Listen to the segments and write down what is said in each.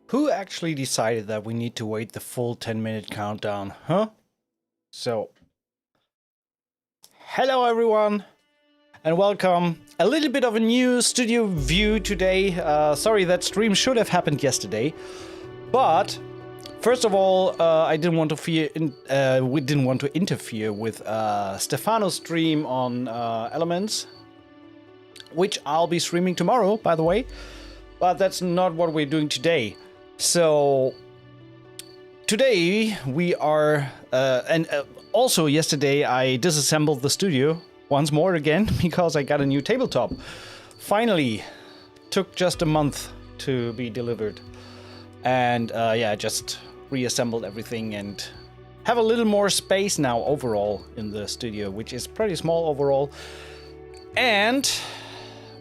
Who actually decided that we need to wait the full 10-minute countdown, huh? So, hello everyone, and welcome. A little bit of a new studio view today. Sorry, that stream should have happened yesterday, but first of all, we didn't want to interfere with Stefano's stream on Elements, which I'll be streaming tomorrow, by the way. But that's not what we're doing today. So today we are, also yesterday I disassembled the studio once more again because I got a new tabletop. Finally, took just a month to be delivered, and yeah, just reassembled everything and have a little more space now overall in the studio, which is pretty small overall. And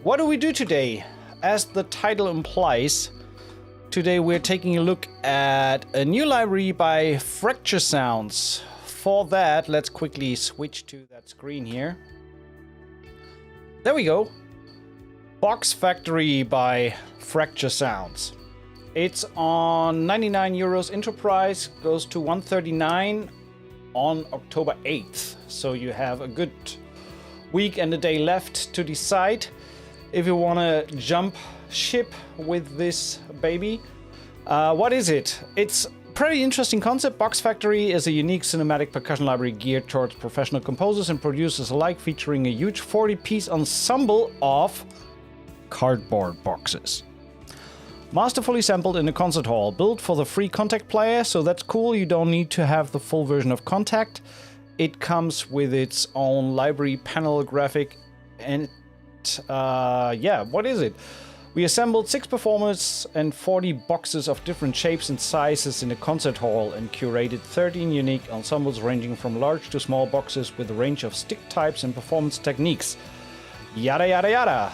what do we do today? As the title implies, today we're taking a look at a new library by Fracture Sounds. For that, let's quickly switch to that screen here. There we go. Box Factory by Fracture Sounds. It's on 99 euros Enterprise, goes to 139 on October 8th. So you have a good week and a day left to decide if you want to jump ship with this baby. What is it? It's a pretty interesting concept. Box Factory is a unique cinematic percussion library geared towards professional composers and producers alike, featuring a huge 40-piece ensemble of cardboard boxes. Masterfully sampled in a concert hall, built for the free Contact player, so that's cool. You don't need to have the full version of Contact. It comes with its own library panel graphic, and yeah, what is it? We assembled 6 performers and 40 boxes of different shapes and sizes in a concert hall and curated 13 unique ensembles ranging from large to small boxes with a range of stick types and performance techniques. Yada yada yada.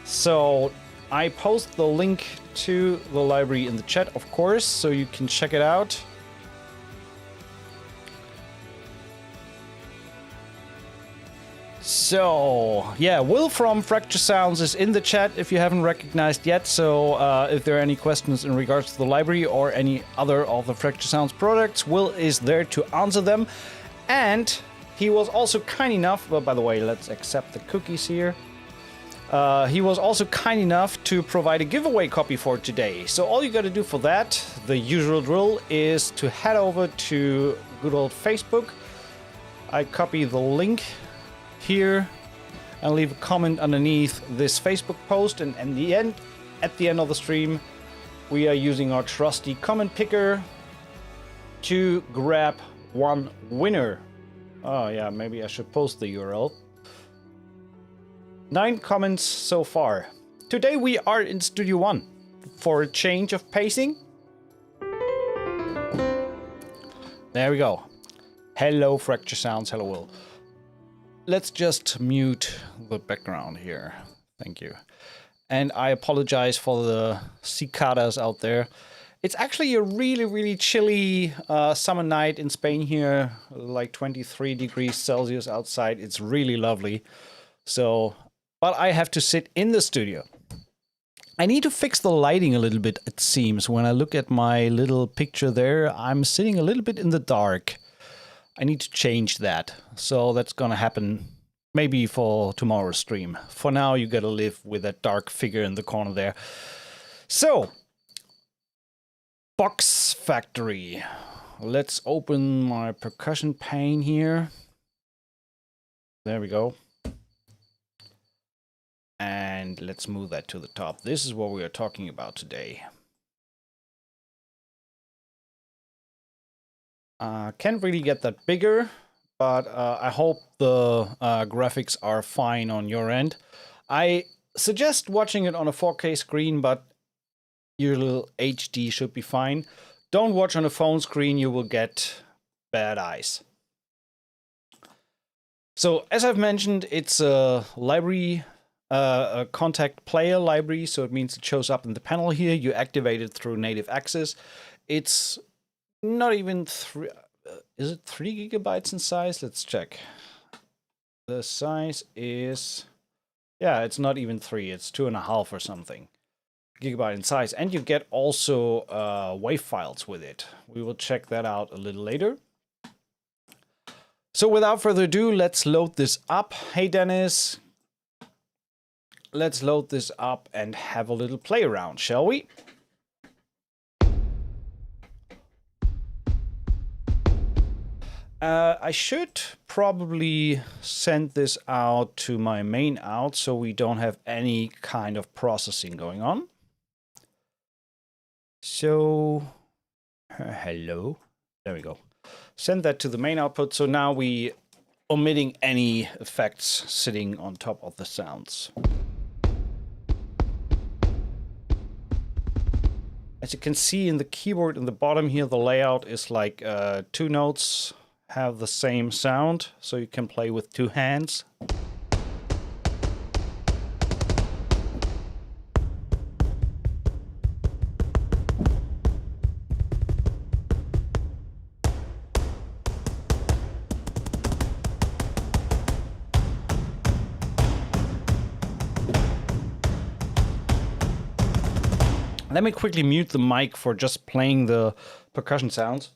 So I post the link to the library in the chat, of course, so you can check it out. So, yeah, Will from Fracture Sounds is in the chat if you haven't recognized yet. So, if there are any questions in regards to the library or any other of the Fracture Sounds products, Will is there to answer them. And he was also kind enough, well, by the way, let's accept the cookies here. He was also kind enough to provide a giveaway copy for today. So all you got to do for that, the usual drill, is to head over to good old Facebook. I copy the link here and leave a comment underneath this Facebook post, and at the end of the stream, we are using our trusty comment picker to grab one winner. Oh yeah, maybe I should post the URL. 9 comments so far. Today we are in Studio 1 for a change of pacing. There we go. Hello Fracture Sounds, hello Will. Let's just mute the background here. Thank you. And I apologize for the cicadas out there. It's actually a really, really chilly summer night in Spain here, like 23 degrees Celsius outside. It's really lovely. So, but I have to sit in the studio. I need to fix the lighting a little bit, it seems. When I look at my little picture there, I'm sitting a little bit in the dark. I need to change that. So that's gonna happen maybe for tomorrow's stream. For now, you gotta live with that dark figure in the corner there. So, Box Factory. Let's open my percussion pane here. There we go. And let's move that to the top. This is what we are talking about today. Can't really get that bigger, but I hope the graphics are fine on your end. I suggest watching it on a 4K screen, but your little HD should be fine. Don't watch on a phone screen, you will get bad eyes. So, as I've mentioned, it's a library, a Contact player library, so it means it shows up in the panel here. You activate it through native access. It's not even is it 3 gigabytes in size? Let's check. The size is, yeah, it's not even 3, it's 2.5 or something. gigabyte in size, and you get also WAV files with it. We will check that out a little later. So without further ado, let's load this up. Hey Dennis, let's load this up and have a little play around, shall we? I should probably send this out to my main out so we don't have any kind of processing going on. So, hello, there we go. Send that to the main output. So now we omitting any effects sitting on top of the sounds. As you can see in the keyboard in the bottom here, the layout is like 2 notes have the same sound, so you can play with 2 hands. Let me quickly mute the mic for just playing the percussion sounds.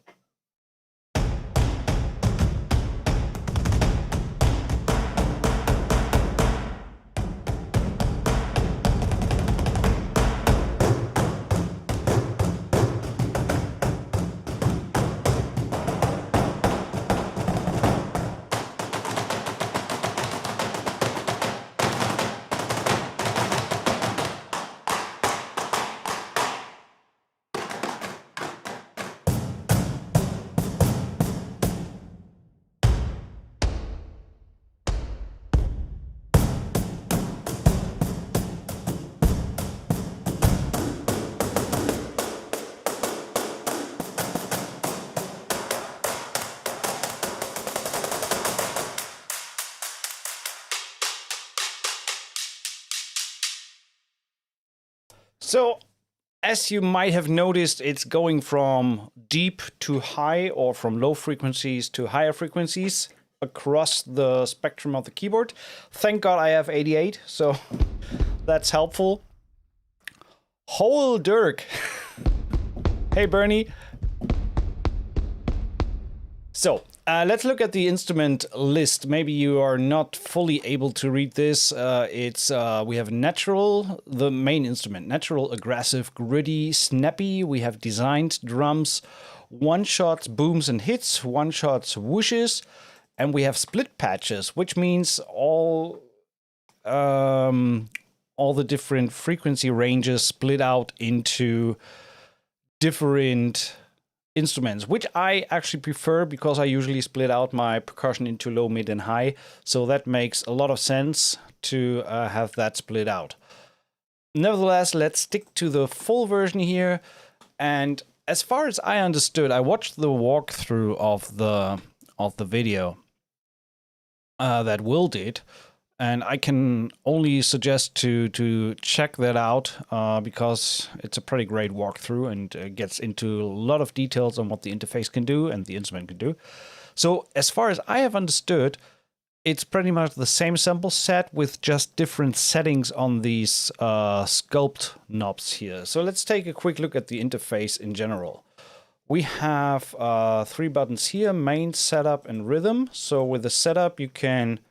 So, as you might have noticed, it's going from deep to high or from low frequencies to higher frequencies across the spectrum of the keyboard. Thank God I have 88, so that's helpful. Whole Dirk. Hey, Bernie. So, let's look at the instrument list. Maybe you are not fully able to read this. We have natural, the main instrument, natural, aggressive, gritty, snappy. We have designed drums, one-shots, booms and hits, one-shots, whooshes, and we have split patches, which means all the different frequency ranges split out into different instruments, which I actually prefer because I usually split out my percussion into low, mid, and high. So that makes a lot of sense to have that split out. Nevertheless, let's stick to the full version here. And as far as I understood, I watched the walkthrough of the video that Will did. And I can only suggest to check that out because it's a pretty great walkthrough and gets into a lot of details on what the interface can do and the instrument can do. So as far as I have understood, it's pretty much the same sample set with just different settings on these Sculpt knobs here. So let's take a quick look at the interface in general. We have 3 buttons here, main, setup, and rhythm. So with the setup, you can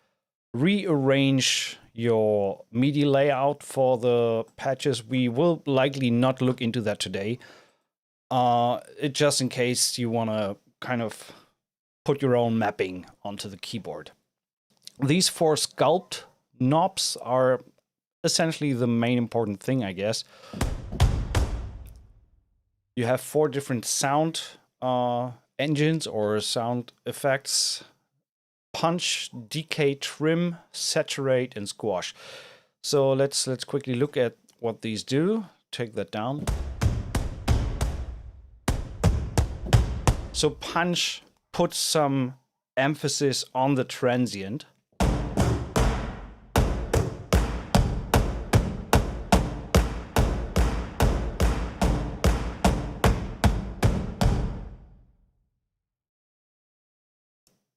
rearrange your MIDI layout for the patches. We will likely not look into that today. Just in case you want to kind of put your own mapping onto the keyboard. These 4 Sculpt knobs are essentially the main important thing, I guess. You have 4 different sound engines or sound effects: punch, decay, trim, saturate, and squash. So let's quickly look at what these do. Take that down. So punch puts some emphasis on the transient.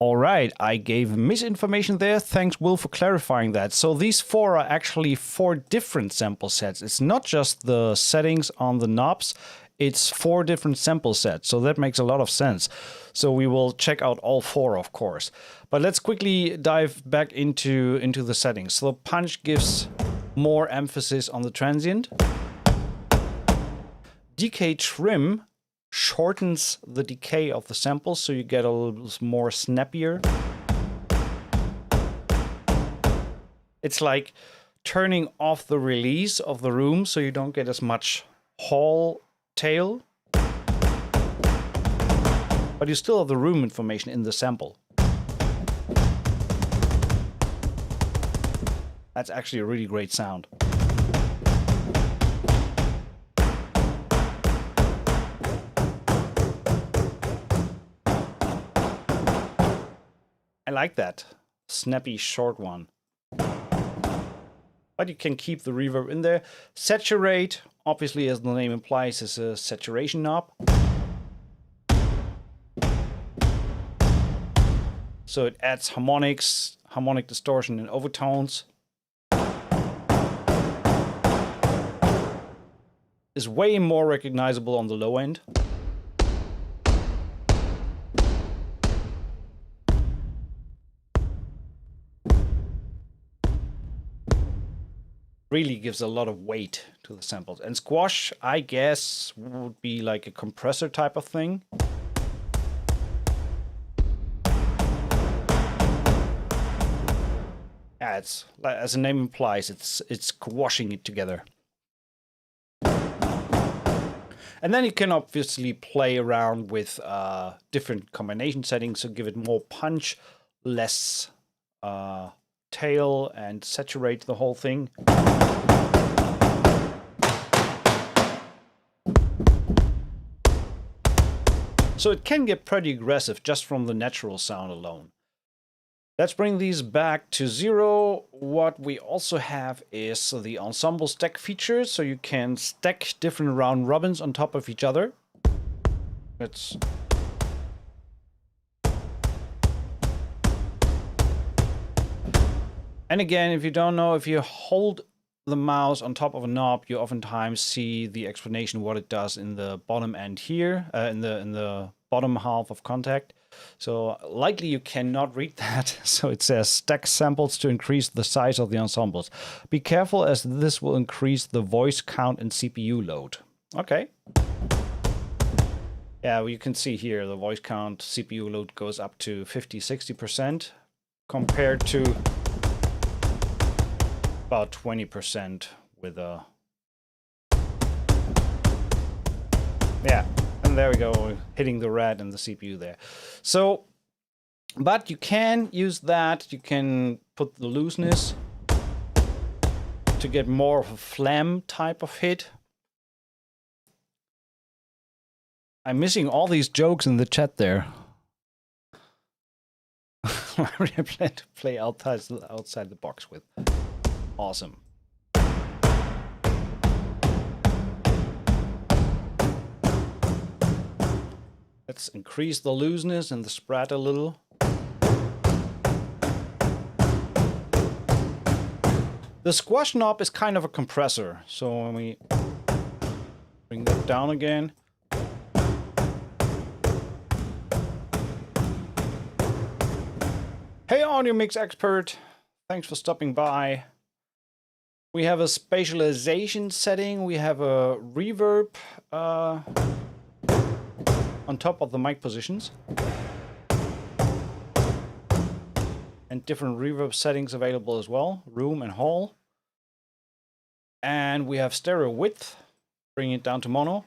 All right, I gave misinformation there. Thanks, Will, for clarifying that. So these 4 are actually 4 different sample sets. It's not just the settings on the knobs. It's 4 different sample sets. So that makes a lot of sense. So we will check out all 4, of course. But let's quickly dive back into the settings. So punch gives more emphasis on the transient. Decay trim shortens the decay of the samples, so you get a little more snappier. It's like turning off the release of the room, so you don't get as much hall tail, but you still have the room information in the sample. That's actually a really great sound. I like that snappy short one. But you can keep the reverb in there. Saturate, obviously, as the name implies, is a saturation knob. So it adds harmonics, harmonic distortion, and overtones. Is way more recognizable on the low end. Really gives a lot of weight to the samples. And squash, I guess, would be like a compressor type of thing. Yeah, it's, as the name implies, it's squashing it together. And then you can obviously play around with different combination settings, so give it more punch, less tail, and saturate the whole thing. So it can get pretty aggressive just from the natural sound alone. Let's bring these back to 0. What we also have is the ensemble stack feature, so you can stack different round robins on top of each other. Let's And again, if you don't know, if you hold the mouse on top of a knob, you oftentimes see the explanation what it does in the bottom end here, in the bottom half of contact. So likely you cannot read that. So it says stack samples to increase the size of the ensembles. Be careful, as this will increase the voice count and CPU load. Okay. Yeah, well, you can see here the voice count, CPU load goes up to 50-60% compared to about 20% with a... Yeah, and there we go, hitting the red and the CPU there. So, but you can use that, you can put the looseness to get more of a flam type of hit. I'm missing all these jokes in the chat there. I really plan to play outside the box with. Awesome. Let's increase the looseness and the spread a little. The squash knob is kind of a compressor, so when we bring that down again. Hey, audio mix expert, thanks for stopping by. We have a spatialization setting, we have a reverb on top of the mic positions. And different reverb settings available as well, room and hall. And we have stereo width, bring it down to mono.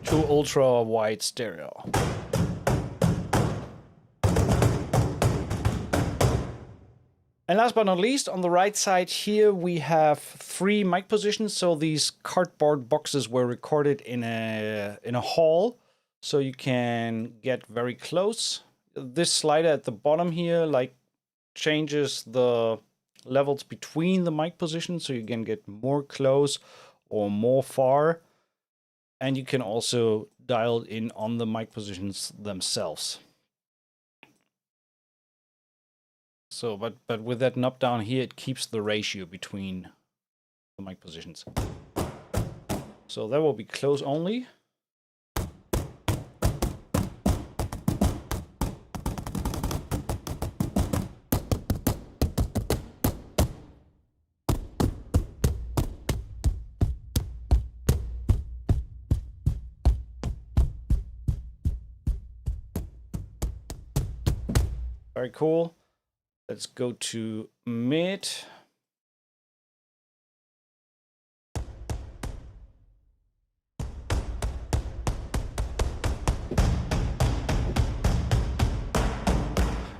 To ultra wide stereo. And last but not least, on the right side here, we have 3 mic positions. So these cardboard boxes were recorded in a hall, so you can get very close. This slider at the bottom here, like, changes the levels between the mic positions, so you can get more close or more far. And you can also dialed in on the mic positions themselves. So, but with that knob down here, it keeps the ratio between the mic positions. So that will be close only. Very cool. Let's go to mid.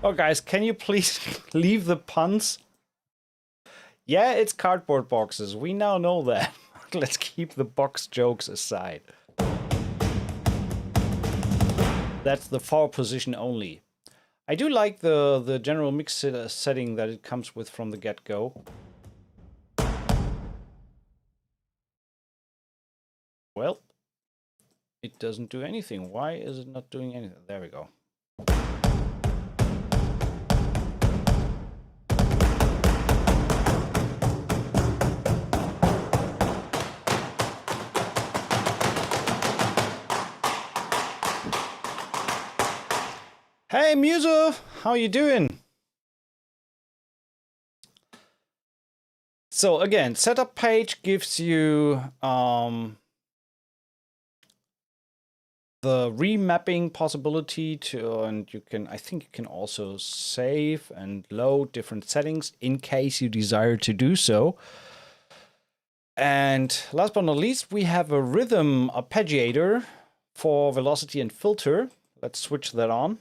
Oh, guys, can you please leave the puns? Yeah, it's cardboard boxes. We now know that. Let's keep the box jokes aside. That's the 4 position only. I do like the general mix setting that it comes with from the get-go. Well, it doesn't do anything. Why is it not doing anything? There we go. Hey Muso, how you doing? So again, setup page gives you the remapping possibility to, and you can, I think you can also save and load different settings in case you desire to do so. And last but not least, we have a rhythm arpeggiator for velocity and filter. Let's switch that on.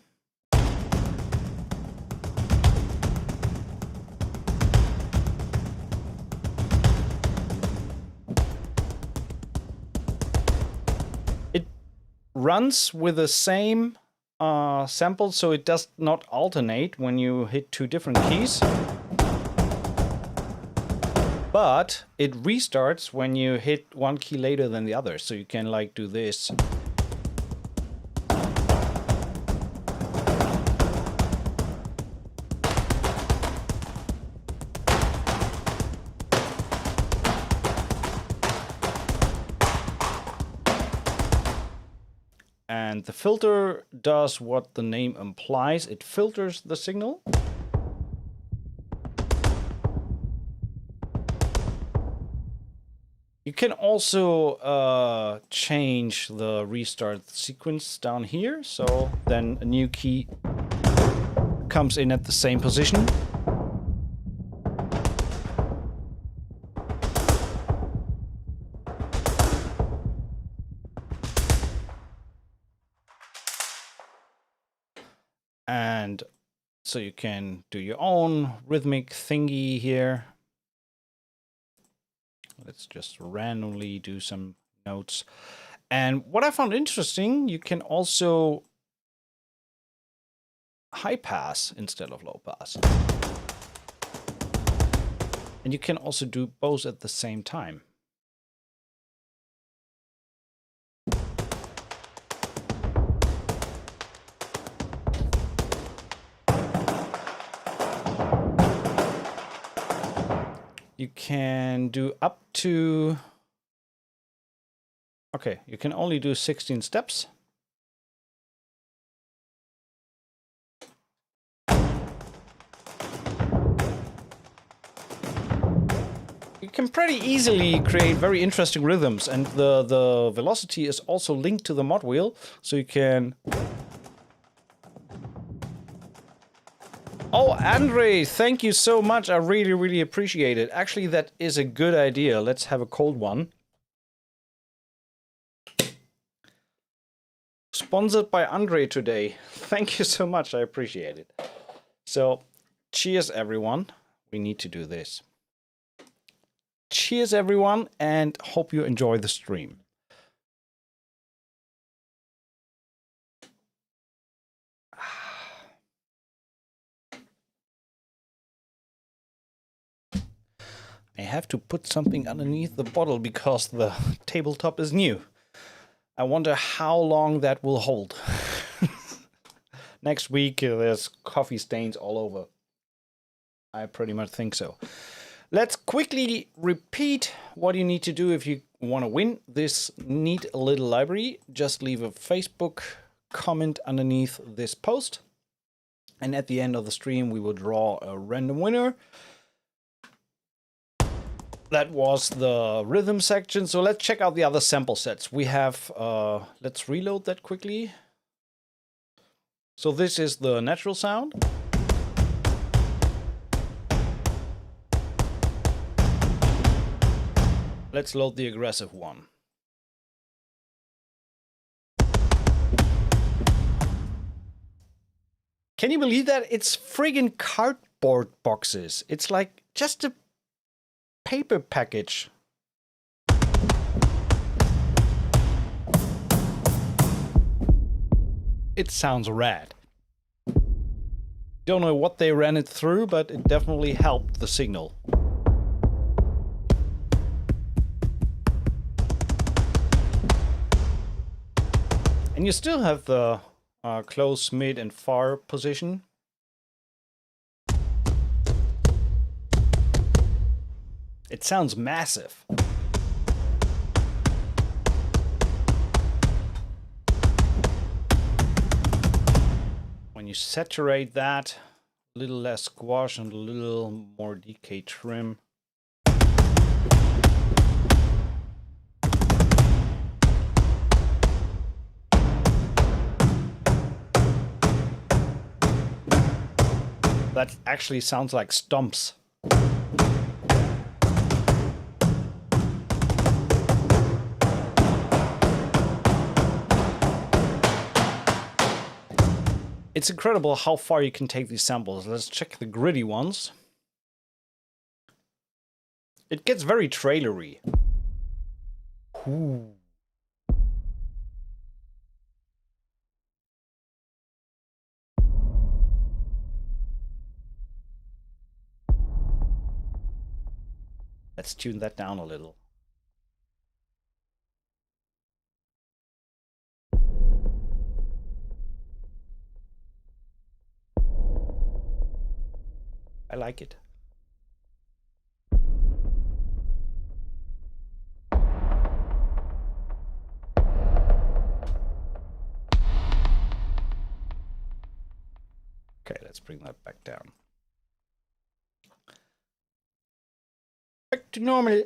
Runs with the same sample, so it does not alternate when you hit 2 different keys. But it restarts when you hit 1 key later than the other, so you can like do this. And the filter does what the name implies. It filters the signal. You can also change the restart sequence down here. So then a new key comes in at the same position. And so you can do your own rhythmic thingy here. Let's just randomly do some notes. And what I found interesting, you can also high pass instead of low pass. And you can also do both at the same time. You can do up to, okay, you can only do 16 steps. You can pretty easily create very interesting rhythms, and the velocity is also linked to the mod wheel, so you can... Oh, Andre, thank you so much. I really, really appreciate it. Actually, that is a good idea. Let's have a cold one. Sponsored by Andre today. Thank you so much. I appreciate it. So, cheers, everyone. We need to do this. Cheers, everyone, and hope you enjoy the stream. I have to put something underneath the bottle because the tabletop is new. I wonder how long that will hold. Next week, there's coffee stains all over. I pretty much think so. Let's quickly repeat what you need to do if you want to win this neat little library. Just leave a Facebook comment underneath this post. And at the end of the stream, we will draw a random winner. That was the rhythm section. So let's check out the other sample sets. We have, let's reload that quickly. So this is the natural sound. Let's load the aggressive one. Can you believe that? It's friggin' cardboard boxes. It's like just a paper package. It sounds rad. Don't know what they ran it through, but it definitely helped the signal. And you still have the close, mid, and far position. It sounds massive. When you saturate that, a little less squash and a little more decay trim. That actually sounds like stumps. It's incredible how far you can take these samples. Let's check the gritty ones. It gets very trailery. Ooh. Let's tune that down a little. I like it. Okay, let's bring that back down. Back to normal.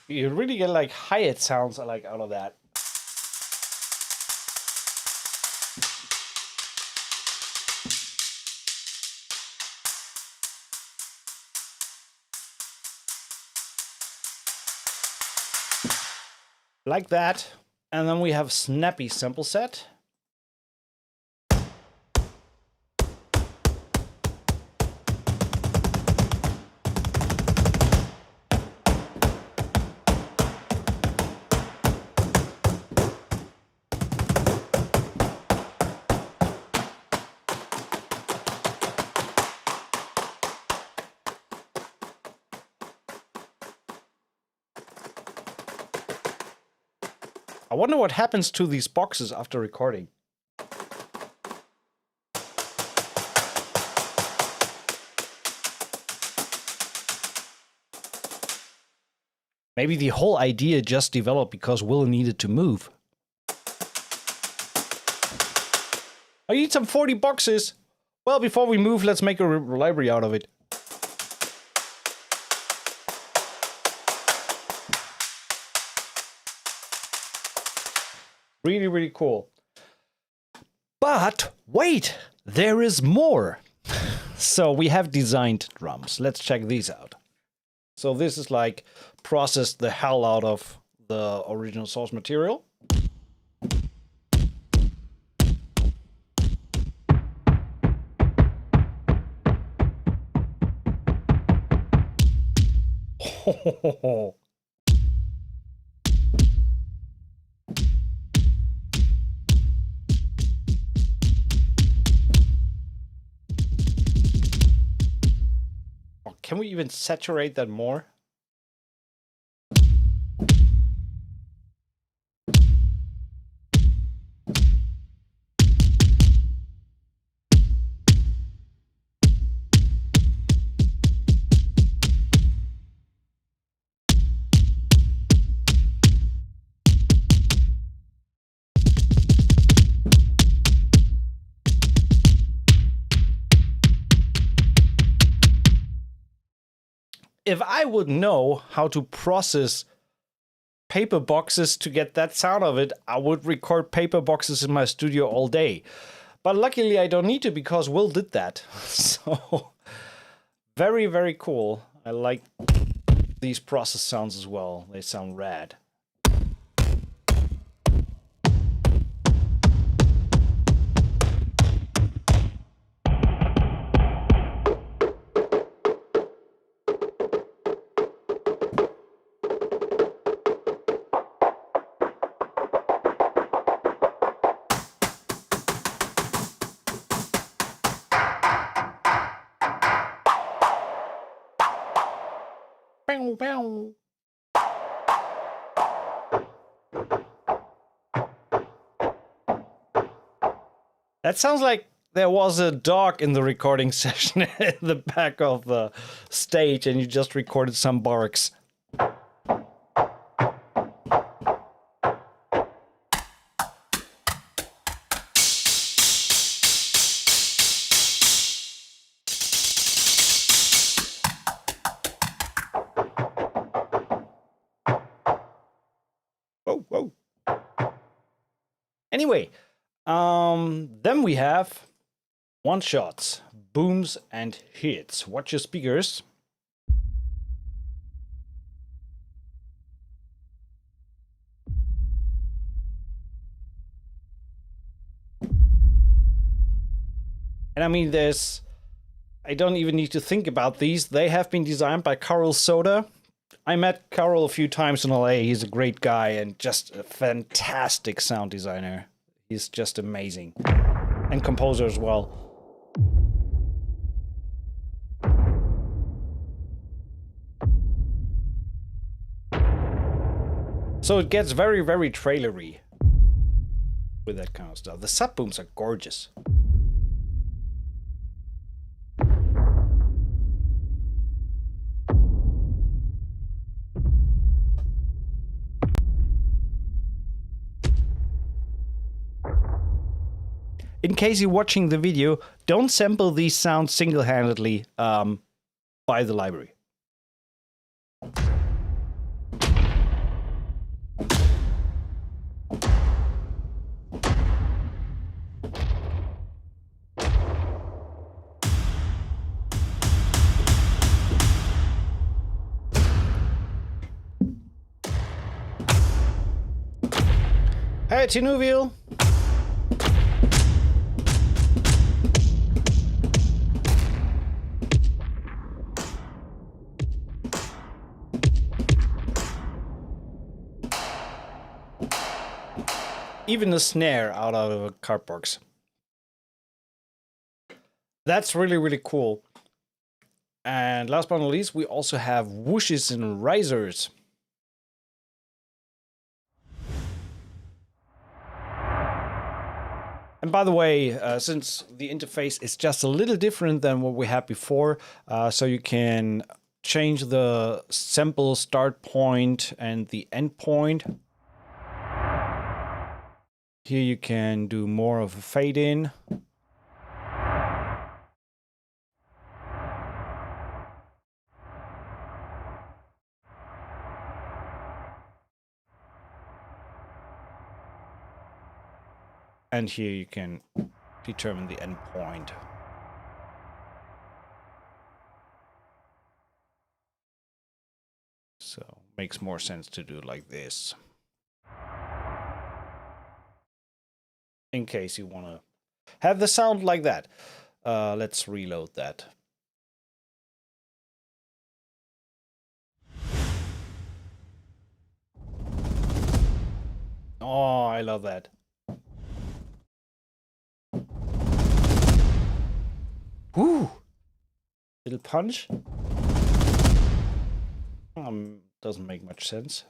You really get like hi-hat sounds like out of that. Like that. And then we have snappy sample set. I wonder what happens to these boxes after recording. Maybe the whole idea just developed because Will needed to move. I need some 40 boxes. Well, before we move, let's make a library out of it. Really, really cool. But wait, there is more. So we have designed drums. Let's check these out. So this is like processed the hell out of the original source material. Can we even saturate that more? If I would know how to process paper boxes to get that sound of it, I would record paper boxes in my studio all day. But luckily I don't need to because Will did that. So very, very cool. I like these process sounds as well. They sound rad. Bow, bow. That sounds like there was a dog in the recording session in the back of the stage and you just recorded some barks. Whoa, whoa. Anyway, then we have one-shots, booms and hits. Watch your speakers. And I mean, I don't even need to think about these. They have been designed by Carl Soda. I met Carl a few times in LA. He's a great guy and just a fantastic sound designer. He's just amazing. And composer as well. So it gets very, very trailery with that kind of stuff. The subbooms are gorgeous. In case you're watching the video, don't sample these sounds single-handedly. Buy the library. Hey, Tinuville! Even a snare out of a card box. That's really, really cool. And last but not least, we also have whooshes and risers. And by the way, since the interface is just a little different than what we had before, so you can change the sample start point and the end point. Here you can do more of a fade in. And here you can determine the end point. So makes more sense to do it like this. In case you want to have the sound like that. Let's reload that. Oh, I love that. Woo! Little punch. Doesn't make much sense.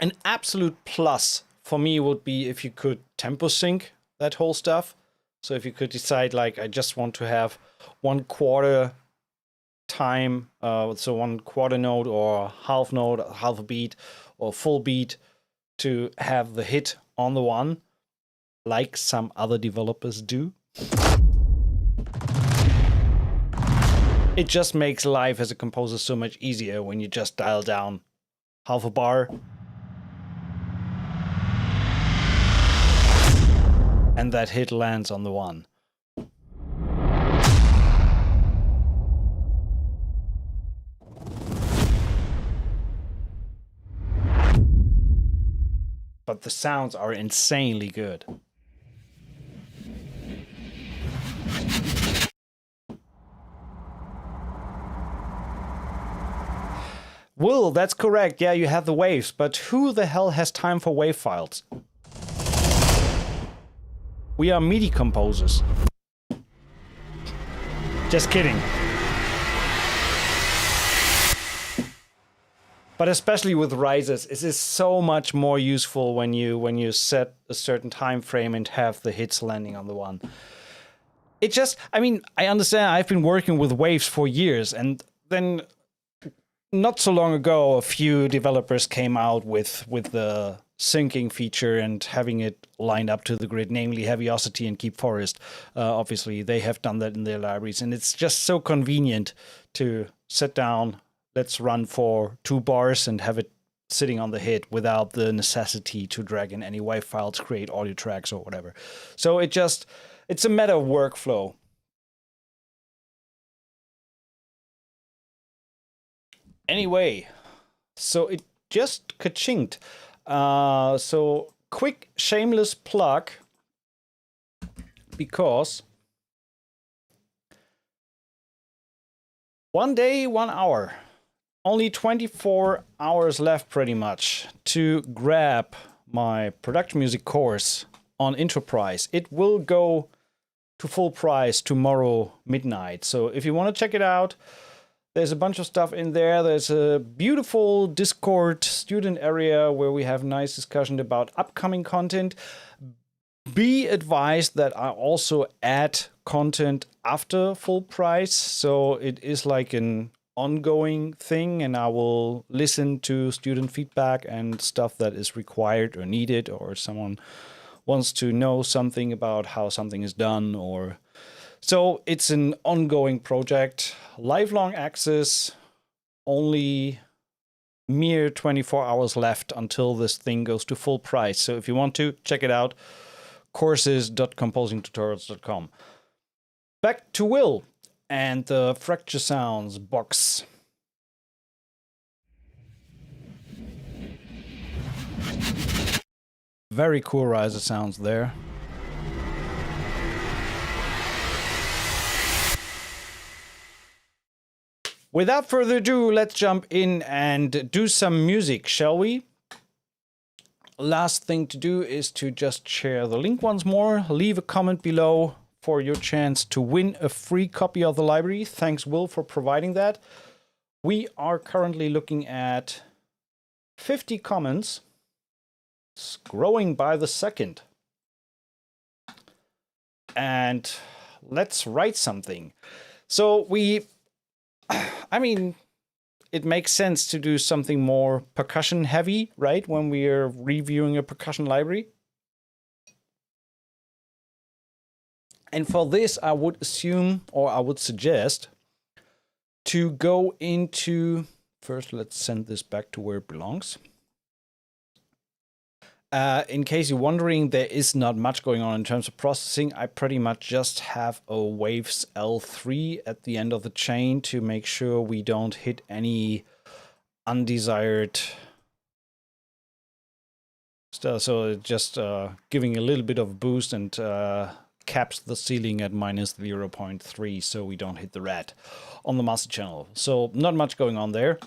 An absolute plus for me would be if you could tempo sync that whole stuff. So if you could decide, like, I just want to have 1/4 time, so 1/4 note or half note, half a beat or full beat to have the hit on the one, like some other developers do. It just makes life as a composer so much easier when you just dial down half a bar and that hit lands on the one. But the sounds are insanely good. Will, that's correct. Yeah, you have the waves, but who the hell has time for wave files? We are MIDI composers. Just kidding. But especially with risers, it is so much more useful when you set a certain time frame and have the hits landing on the one. It just, I mean, I understand. I've been working with waves for years, and then not so long ago, a few developers came out with the syncing feature and having it lined up to the grid, namely Heaviosity and Keep Forest. Obviously, they have done that in their libraries, and it's just so convenient to sit down, let's run for 2 bars and have it sitting on the hit without the necessity to drag in any WAV files, create audio tracks or whatever. So it's a matter of workflow. Anyway, so it just ka-chinked. So quick shameless plug, because 1 day, 1 hour, only 24 hours left pretty much to grab my production music course on Enterprise. It will go to full price tomorrow midnight. So if you want to check it out, there's a bunch of stuff in there. There's a beautiful Discord student area where we have nice discussion about upcoming content. Be advised that I also add content after full price. So it is like an ongoing thing, and I will listen to student feedback and stuff that is required or needed, or someone wants to know something about how something is done, or so it's an ongoing project, lifelong access, only mere 24 hours left until this thing goes to full price. So if you want to, check it out, courses.composingtutorials.com. Back to Will and the Fracture Sounds box. Very cool riser sounds there. Without further ado, let's jump in and do some music, shall we? Last thing to do is to just share the link once more. Leave a comment below for your chance to win a free copy of the library. Thanks, Will, for providing that. We are currently looking at 50 comments. It's growing by the second. And let's write something. So I mean, it makes sense to do something more percussion heavy, right? When we are reviewing a percussion library. And for this, I would assume, or I would suggest, to go into, first let's send this back to where it belongs. In case you're wondering, there is not much going on in terms of processing. I pretty much just have a waves L3 at the end of the chain to make sure we don't hit any undesired stuff. So it just giving a little bit of boost and caps the ceiling at minus 0.3 so we don't hit the red on the master channel. So not much going on there.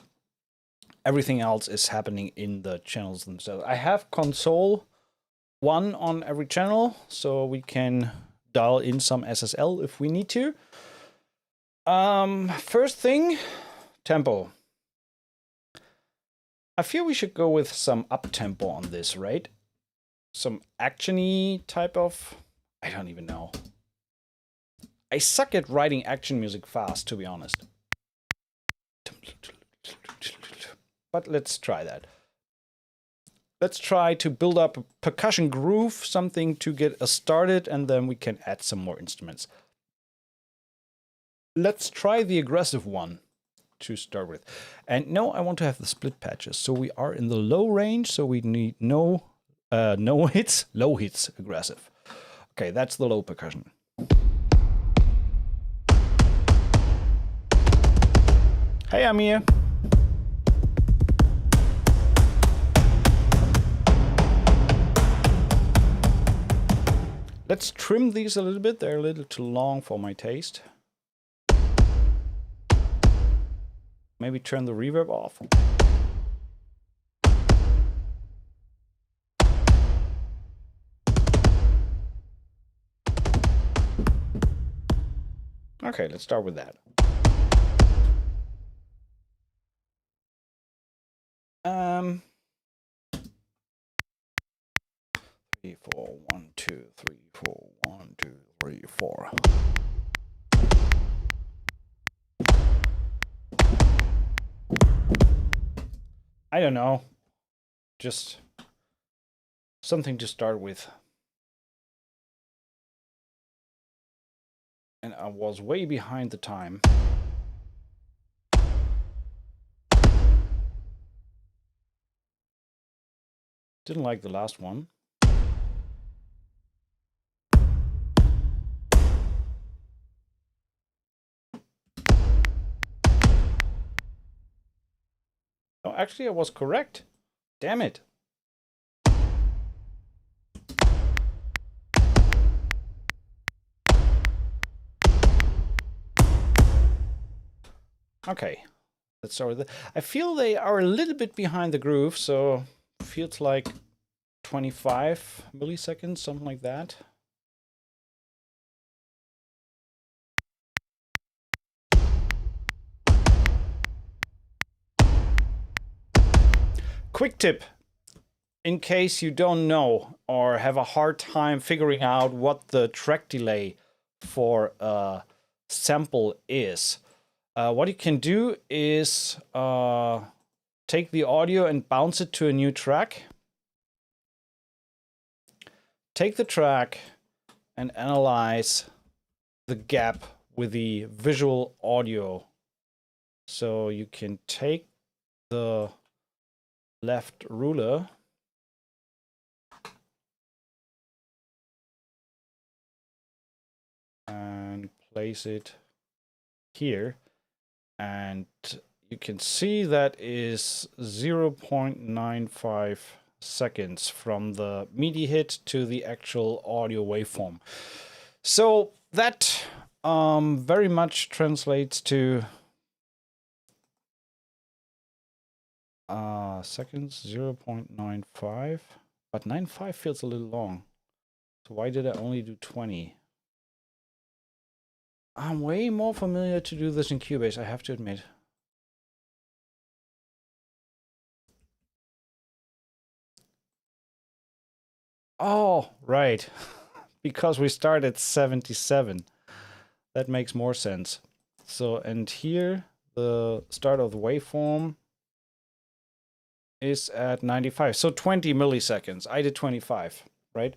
Everything else is happening in the channels themselves. I have console 1 on every channel, so we can dial in some SSL if we need to. First thing, tempo. I feel we should go with some up tempo on this, right? Some action-y type of, I don't even know. I suck at writing action music fast, to be honest. But let's try that. Let's try to build up a percussion groove, something to get us started, and then we can add some more instruments. Let's try the aggressive one to start with. And no, I want to have the split patches. So we are in the low range, so we need no hits, low hits, aggressive. Okay, that's the low percussion. Hey, Amir. Let's trim these a little bit. They're a little too long for my taste. Maybe turn the reverb off. Okay, let's start with that. 3, 4, 1, 2, 3, 4, 1, 2, 3, 4. I don't know. Just something to start with. And I was way behind the time. Didn't like the last one. Oh, actually, I was correct. Damn it. Okay, let's start with it. I feel they are a little bit behind the groove, so feels like 25 milliseconds, something like that. Quick tip, in case you don't know or have a hard time figuring out what the track delay for a sample is. What you can do is take the audio and bounce it to a new track. Take the track and analyze the gap with the visual audio. So you can take the left ruler and place it here. And you can see that is 0.95 seconds from the MIDI hit to the actual audio waveform. So that very much translates to seconds, 0.95, but 95 feels a little long. So why did I only do 20? I'm way more familiar to do this in Cubase, I have to admit. Oh, right. Because we start at 77. That makes more sense. So, and here, the start of the waveform is at 95. So 20 milliseconds. I did 25, right?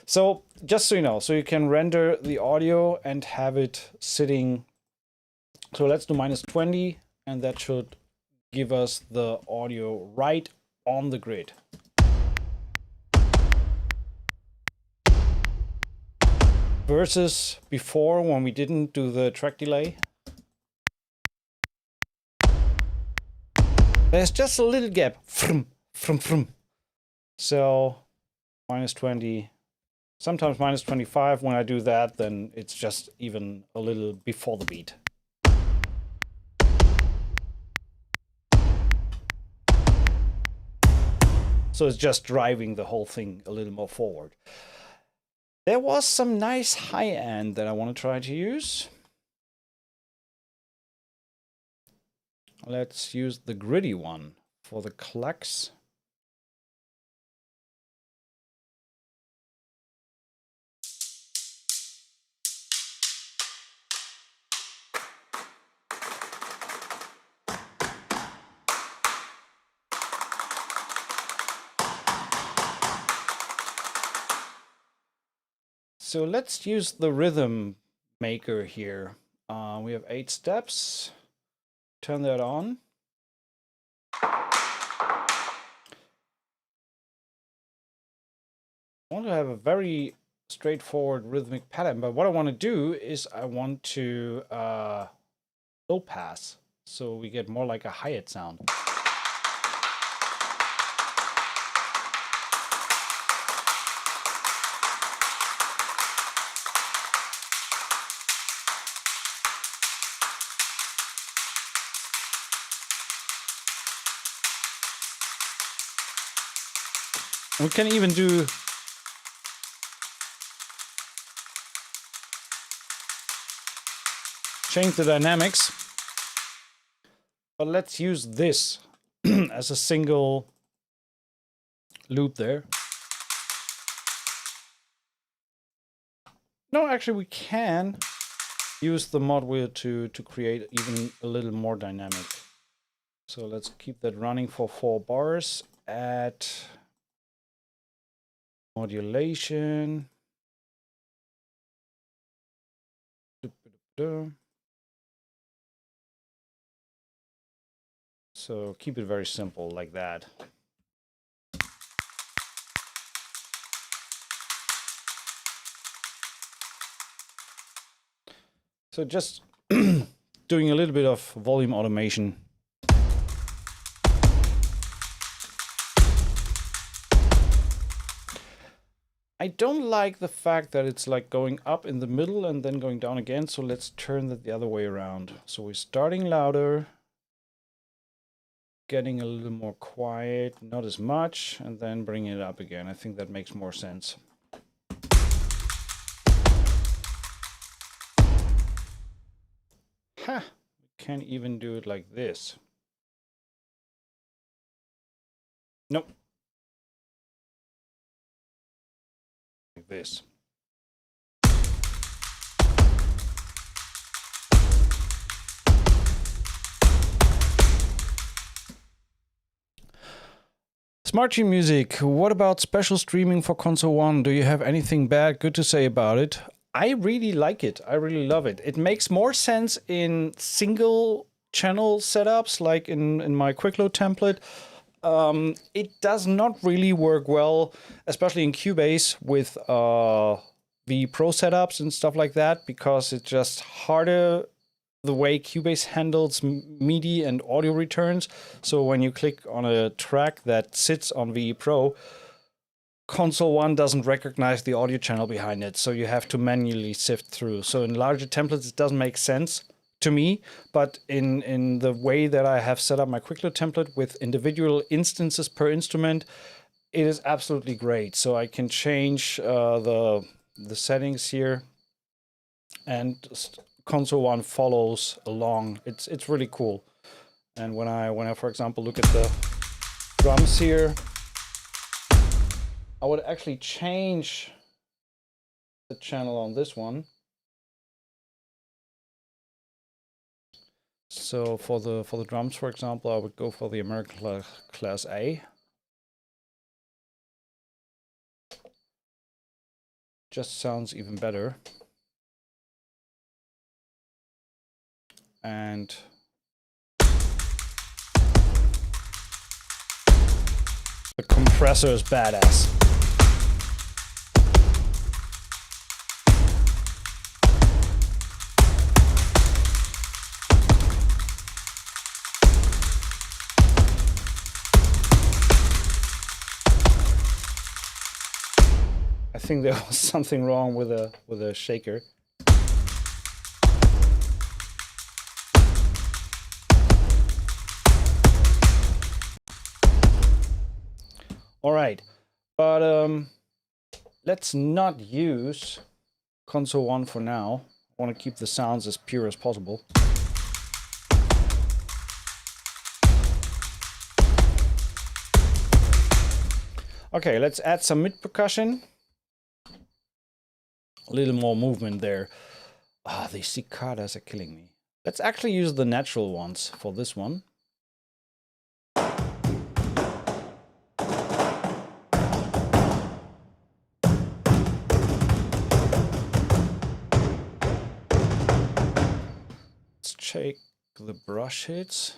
So just so you know, so you can render the audio and have it sitting. So let's do minus 20, and that should give us the audio right on the grid. Versus before when we didn't do the track delay. There's just a little gap. Frum, frum, frum. So -20, sometimes -25. When I do that, then it's just even a little before the beat. So it's just driving the whole thing a little more forward. There was some nice high end that I want to try to use. Let's use the gritty one for the clucks. So let's use the rhythm maker here. We have 8 steps. Turn that on. I want to have a very straightforward rhythmic pattern, but what I want to do is I want to low pass, so we get more like a hi-hat sound. We can even do change the dynamics, but let's use this as a single loop there. No, actually we can use the mod wheel to create even a little more dynamic. So let's keep that running for 4 bars. Add modulation. So keep it very simple like that. So just doing a little bit of volume automation. I don't like the fact that it's like going up in the middle and then going down again. So let's turn that the other way around. So we're starting louder, getting a little more quiet, not as much, and then bringing it up again. I think that makes more sense. Ha! We can't even do it like this. Nope. Like this. Smart G Music, what about special streaming for Console 1? Do you have anything good to say about it? I really like it. I really love it. It makes more sense in single channel setups, like in my quick load template. It does not really work well, especially in Cubase with the Pro setups and stuff like that, because it's just harder the way Cubase handles MIDI and audio returns. So when you click on a track that sits on VE Pro, Console 1 doesn't recognize the audio channel behind it, so you have to manually sift through. So in larger templates, it doesn't make sense to me, but in the way that I have set up my quick load template with individual instances per instrument, it is absolutely great. So I can change the settings here, and Console 1 follows along. It's really cool. And when I for example look at the drums here, I would actually change the channel on this one. So for the drums, for example, I would go for the American Class A. Just sounds even better. And the compressor is badass. I think there was something wrong with a shaker. All right, but let's not use console 1 for now. I want to keep the sounds as pure as possible. Okay, let's add some mid percussion. A little more movement there. Ah, these cicadas are killing me. Let's actually use the natural ones for this one. Let's check the brush hits.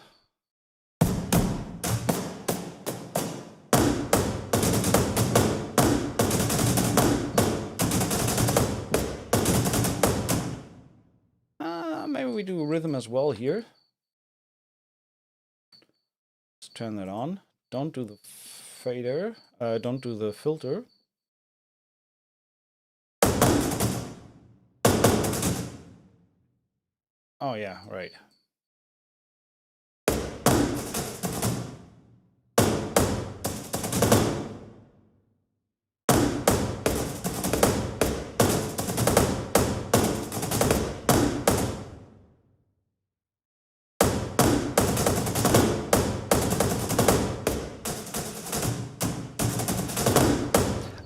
Maybe we do a rhythm as well here. Let's turn that on. Don't do the fader. Don't do the filter. Oh yeah, right.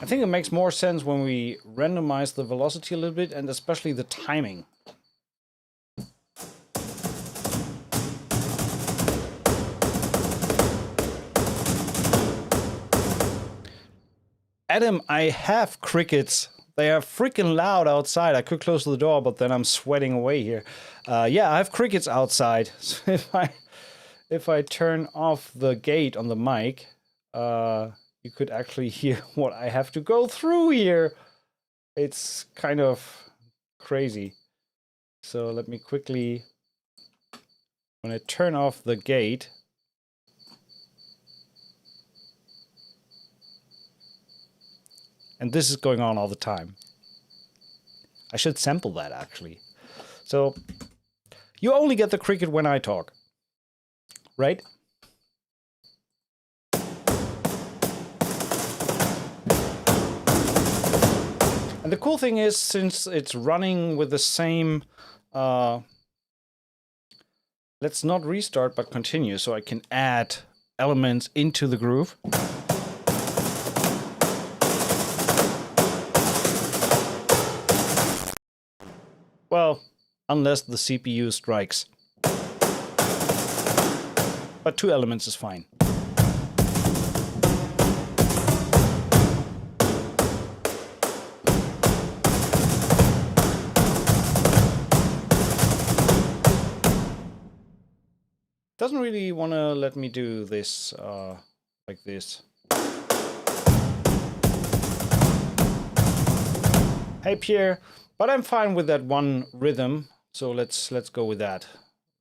I think it makes more sense when we randomize the velocity a little bit, and especially the timing. Adam, I have crickets. They are freaking loud outside. I could close the door, but then I'm sweating away here. Yeah, I have crickets outside. So if I turn off the gate on the mic, you could actually hear what I have to go through here. It's kind of crazy. So let me quickly, when I turn off the gate, and this is going on all the time. I should sample that actually. So you only get the cricket when I talk, right? And the cool thing is, since it's running with the same, let's not restart, but continue, so I can add elements into the groove. Well, unless the CPU strikes. But 2 elements is fine. Doesn't really want to let me do this like this. Hey Pierre, but I'm fine with that one rhythm, so let's go with that.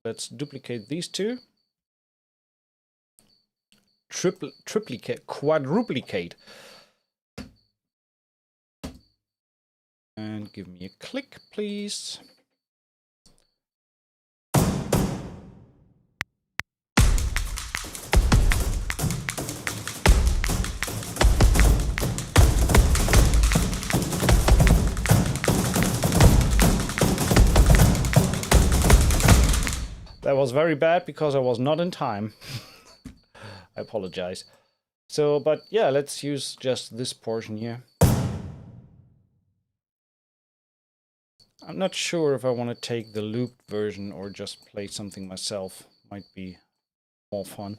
Let's duplicate these 2. Triplicate, quadruplicate. And give me a click, please. That was very bad because I was not in time. I apologize. So, but yeah, let's use just this portion here. I'm not sure if I want to take the looped version or just play something myself. Might be more fun.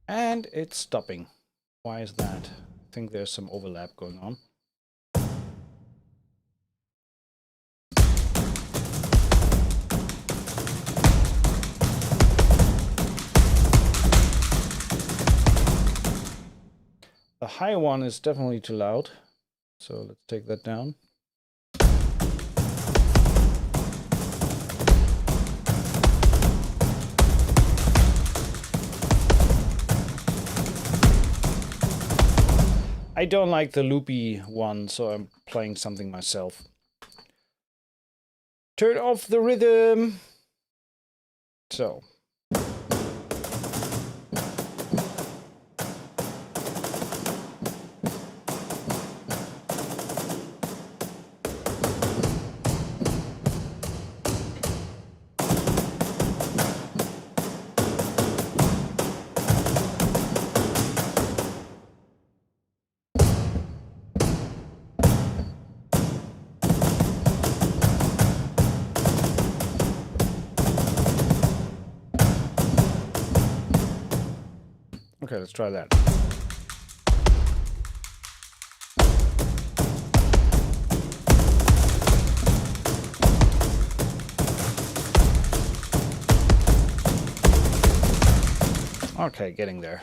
And it's stopping. Why is that? I think there's some overlap going on. The high one is definitely too loud, so let's take that down. I don't like the loopy one, so I'm playing something myself. Turn off the rhythm. So. Okay, let's try that. Okay, getting there.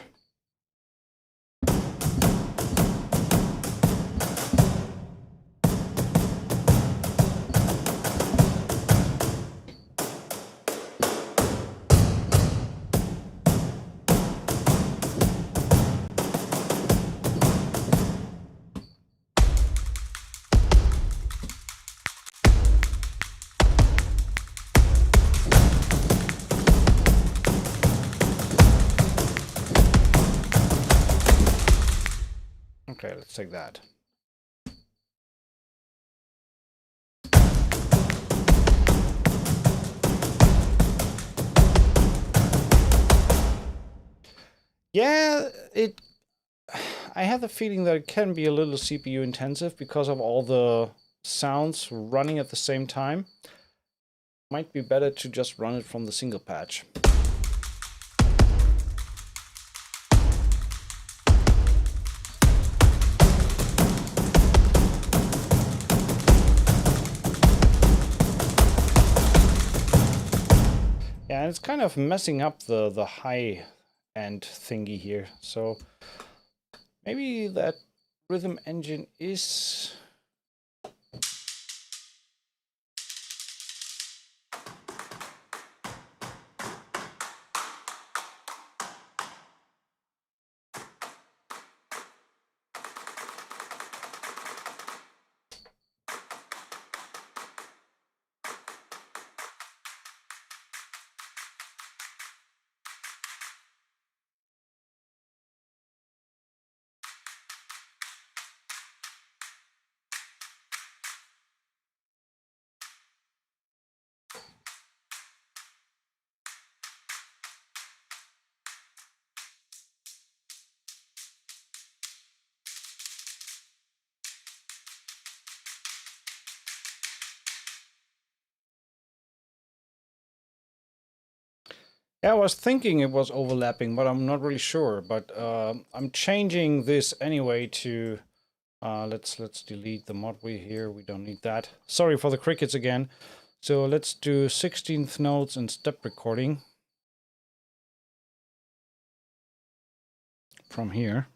Okay, let's take that. Yeah, I have the feeling that it can be a little CPU intensive because of all the sounds running at the same time. Might be better to just run it from the single patch. Yeah, it's kind of messing up the high end thingy here. So maybe that rhythm engine is... Yeah, I was thinking it was overlapping, but I'm not really sure. But I'm changing this anyway to... let's delete the mod we here. We don't need that. Sorry for the crickets again. So let's do 16th notes and step recording from here.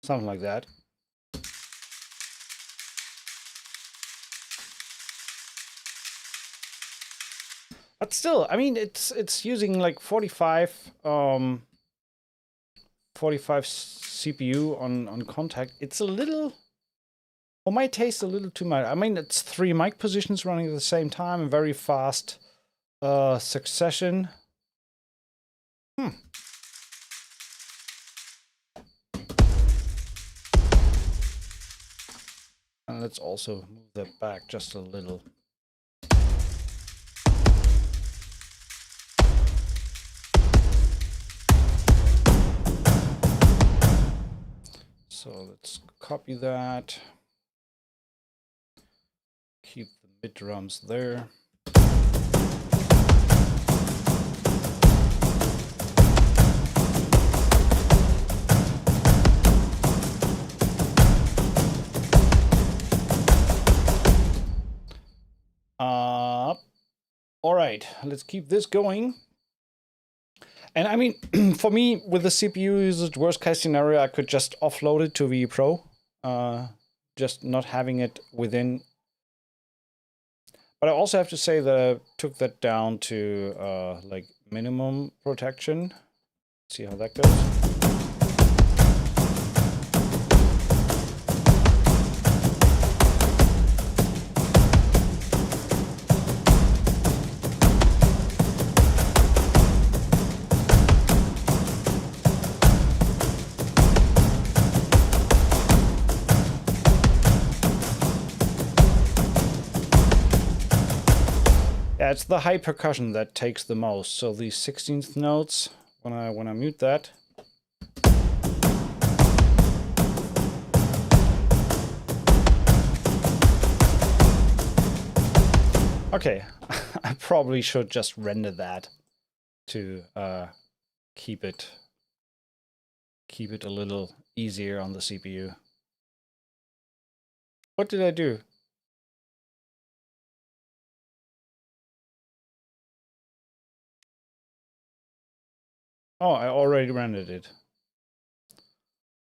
Something like that. But still, I mean, it's using like 45 CPU on contact. It's a little, for my taste, a little too much. I mean, it's 3 mic positions running at the same time, a very fast succession. And let's also move that back just a little. So let's copy that. Keep the mid drums there. All right, let's keep this going. And I mean, for me, with the CPU usage, worst case scenario, I could just offload it to VE Pro just not having it within. But I also have to say that I took that down to like minimum protection. See how that goes. Yeah, it's the high percussion that takes the most. So these 16th notes, when I mute that. Okay, I probably should just render that to keep it a little easier on the CPU. What did I do? Oh, I already rendered it.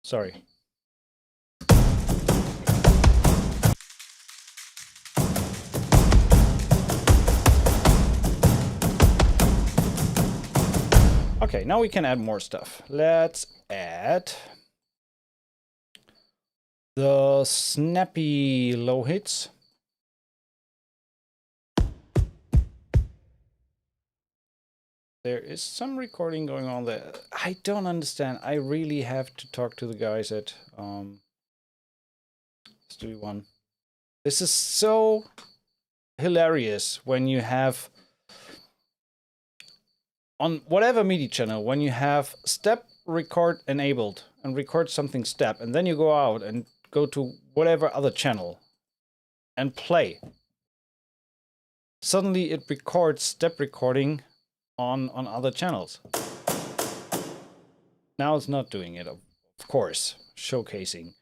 Sorry. Okay, now we can add more stuff. Let's add the snappy low hits. There is some recording going on there. I don't understand. I really have to talk to the guys at Studio One. This is so hilarious when you have on whatever MIDI channel, when you have step record enabled and record something step, and then you go out and go to whatever other channel and play. Suddenly it records step recording on other channels. Now it's not doing it, of course, showcasing.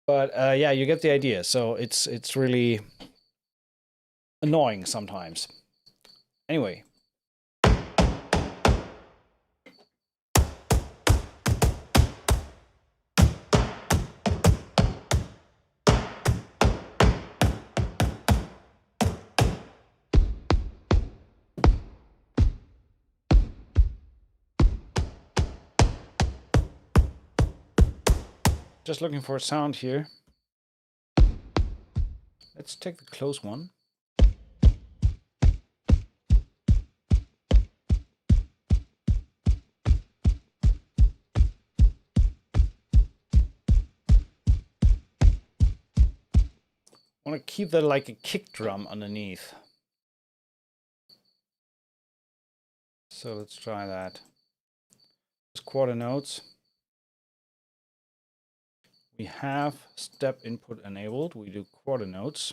But yeah, you get the idea. So it's really annoying sometimes. Anyway. Just looking for a sound here. Let's take the close one. I want to keep that like a kick drum underneath. So let's try that. Just quarter notes. We have step input enabled. We do quarter notes.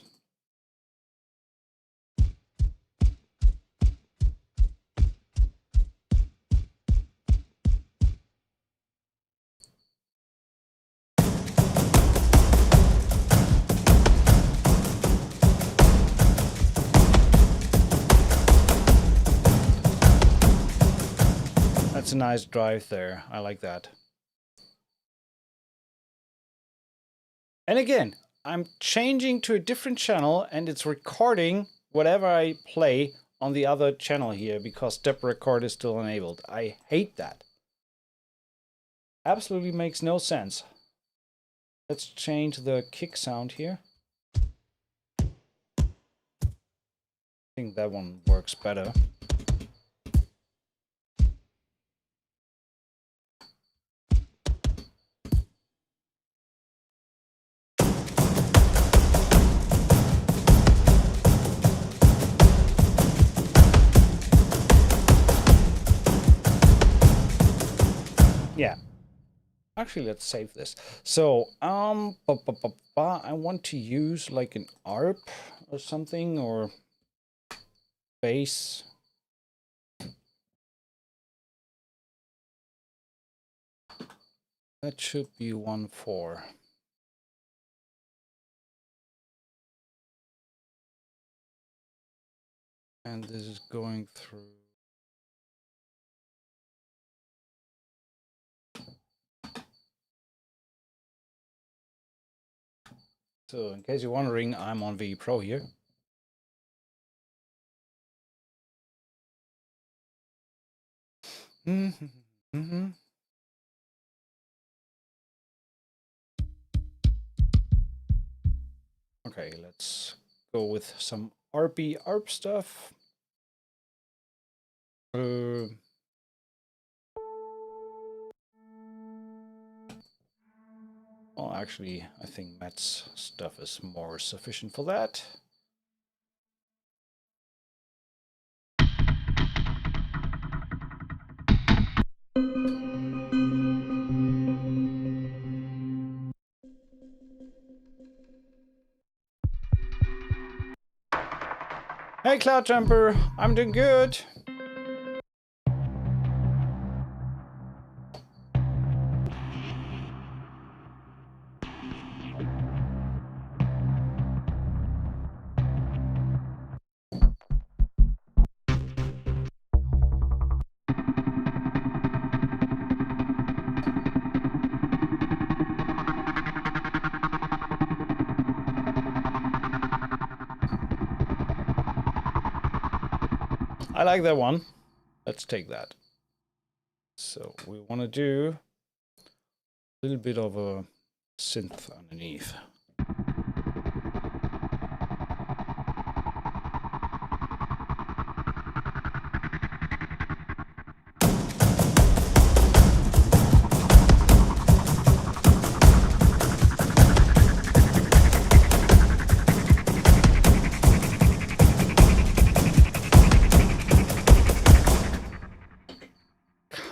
That's a nice drive there. I like that. And again, I'm changing to a different channel and it's recording whatever I play on the other channel here because step record is still enabled. I hate that. Absolutely makes no sense. Let's change the kick sound here. I think that one works better. Yeah. Actually, let's save this. So, I want to use like an ARP or something, or bass. That should be 1/4. And this is going through. So in case you're wondering, I'm on VE Pro here. Okay, let's go with some ARP stuff. Well, actually, I think Matt's stuff is more sufficient for that. Hey, Cloud Jumper, I'm doing good. I like that one. Let's take that. So we want to do a little bit of a synth underneath.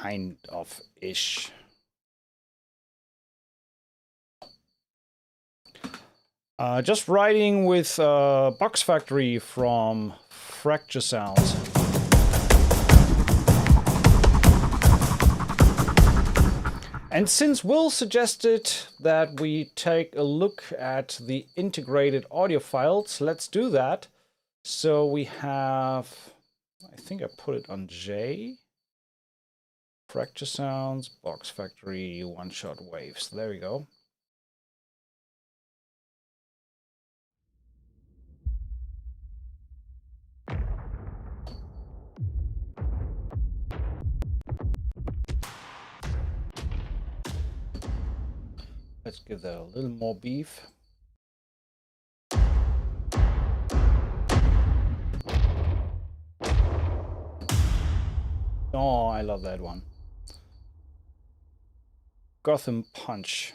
Kind of ish. Just writing with Box Factory from Fracture Sounds. And since Will suggested that we take a look at the integrated audio files, let's do that. So we have, I think I put it on J. Fracture Sounds, Box Factory, one-shot waves. There we go. Let's give that a little more beef. Oh, I love that one. Gotham Punch.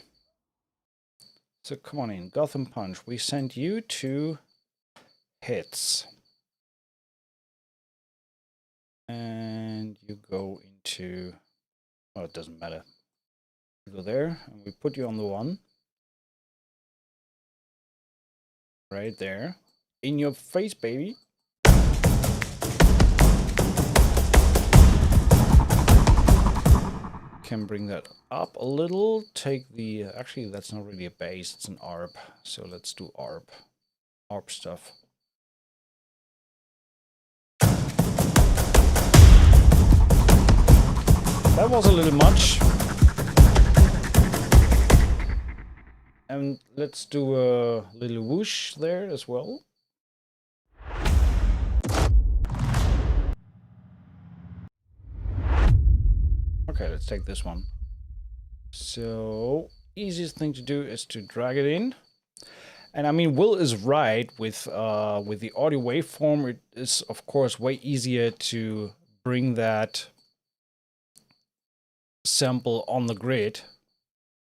So come on in, Gotham Punch. We sent you 2 hits. And you go into, well, it doesn't matter. You go there, and we put you on the 1. Right there. In your face, baby. Can bring that up a little. Take the, actually that's not really a bass, it's an ARP. So let's do ARP stuff. That was a little much. And let's do a little whoosh there as well. Okay, let's take this one. So, easiest thing to do is to drag it in. And I mean, Will is right with the audio waveform. It is, of course, way easier to bring that sample on the grid.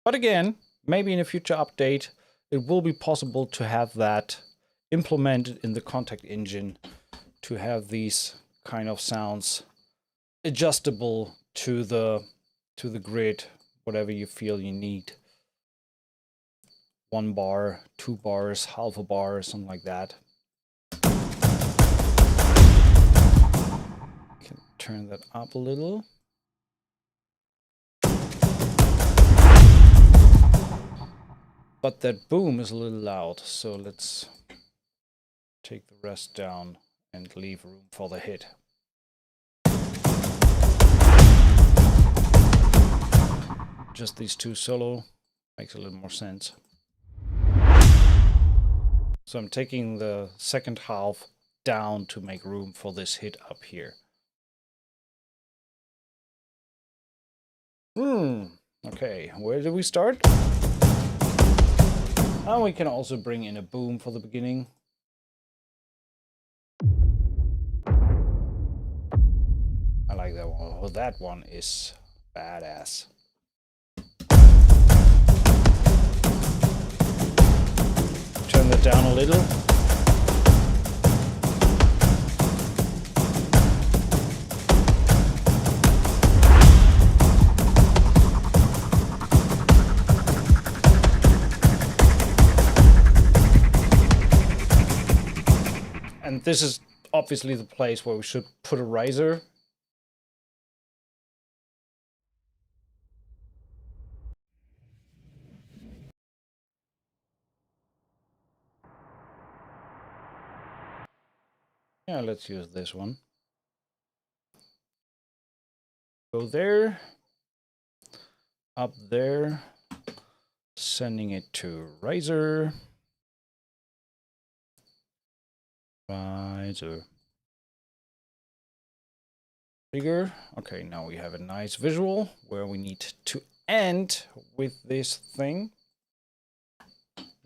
But again, maybe in a future update, it will be possible to have that implemented in the Contact Engine to have these kind of sounds adjustable to the grid, whatever you feel you need. 1 bar, 2 bars, half a bar, something like that. Can turn that up a little. But that boom is a little loud, so let's take the rest down and leave room for the hit. Just these 2 solo makes a little more sense. So I'm taking the second half down to make room for this hit up here. Okay, where do we start? And we can also bring in a boom for the beginning. I like that one. Oh, that one is badass. Turn that down a little. And this is obviously the place where we should put a riser. Yeah, let's use this one. Go there, up there, sending it to riser. Riser. Bigger. Okay, now we have a nice visual where we need to end with this thing.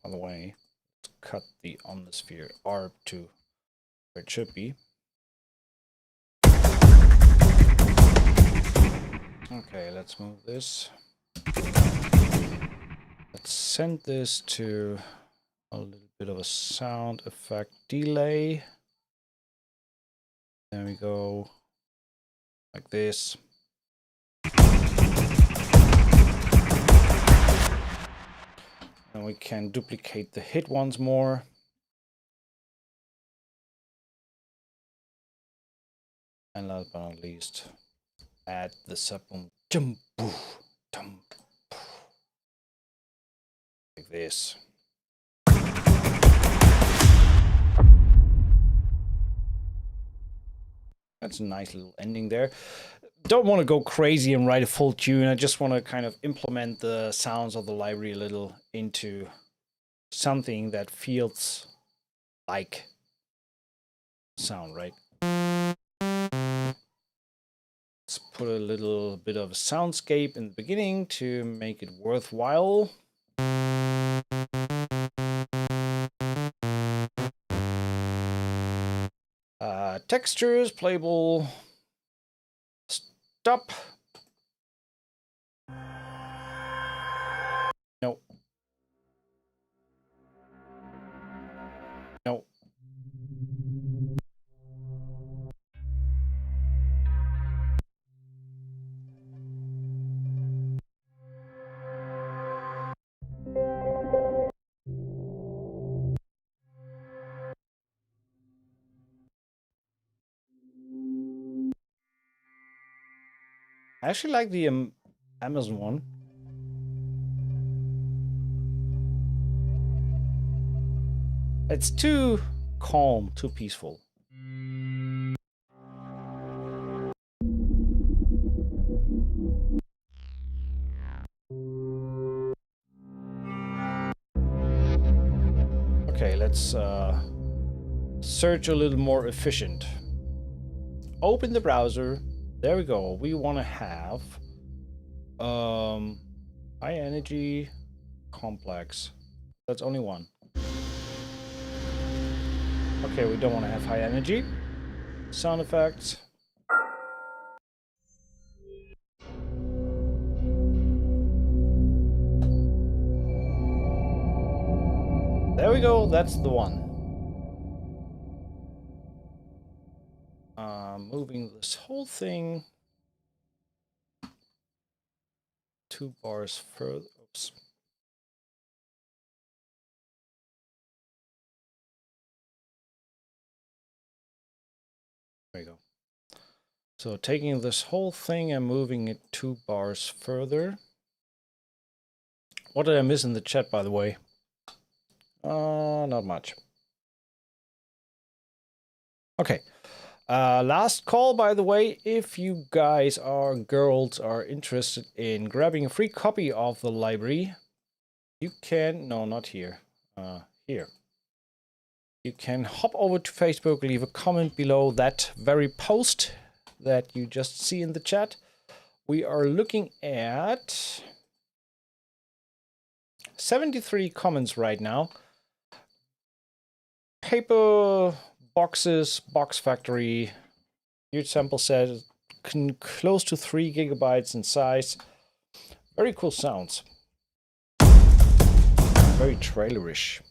By the way, let's cut the omnisphere arc to where it should be. Okay, let's move this. Let's send this to a little bit of a sound effect delay. There we go. Like this. And we can duplicate the hit once more. And last but not least, add the sub-boom. Jump, dum, like this. That's a nice little ending there. Don't want to go crazy and write a full tune. I just want to kind of implement the sounds of the library a little into something that feels like sound, right? Let's put a little bit of a soundscape in the beginning to make it worthwhile. Textures, playable, stop. No. No. I actually like the Amazon one. It's too calm, too peaceful. Okay, let's search a little more efficient. Open the browser. There we go. We want to have high energy complex. That's only one. Okay, we don't want to have high energy. Sound effects. There we go. That's the one. Moving this whole thing 2 bars further. Oops. There we go. So taking this whole thing and moving it 2 bars further. What did I miss in the chat, by the way? Not much. Okay. Last call, by the way, if you guys are girls are interested in grabbing a free copy of the library, you can, no, not here, here. you can hop over to Facebook, leave a comment below that very post that you just see in the chat. We are looking at 73 comments right now. Paper, boxes, box factory, huge sample set, close to 3 gigabytes in size. Very cool sounds. Very trailerish.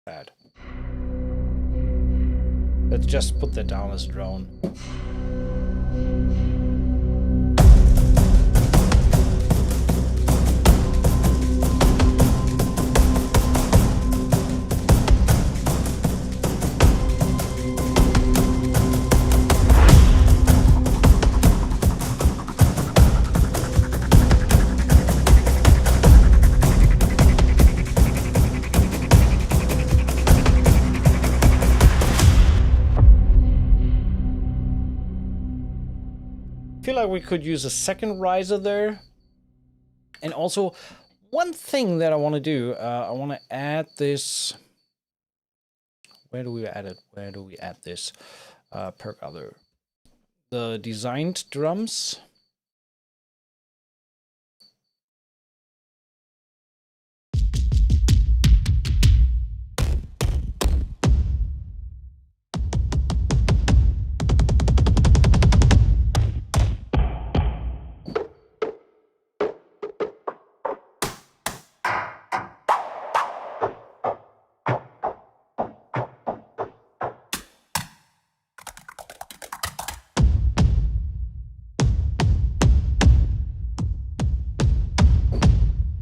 Bad. Let's just put that down as drone. I feel like we could use a second riser there. And also, one thing that I want to do, I want to add this. Where do we add it? Where do we add this? Per other. The designed drums.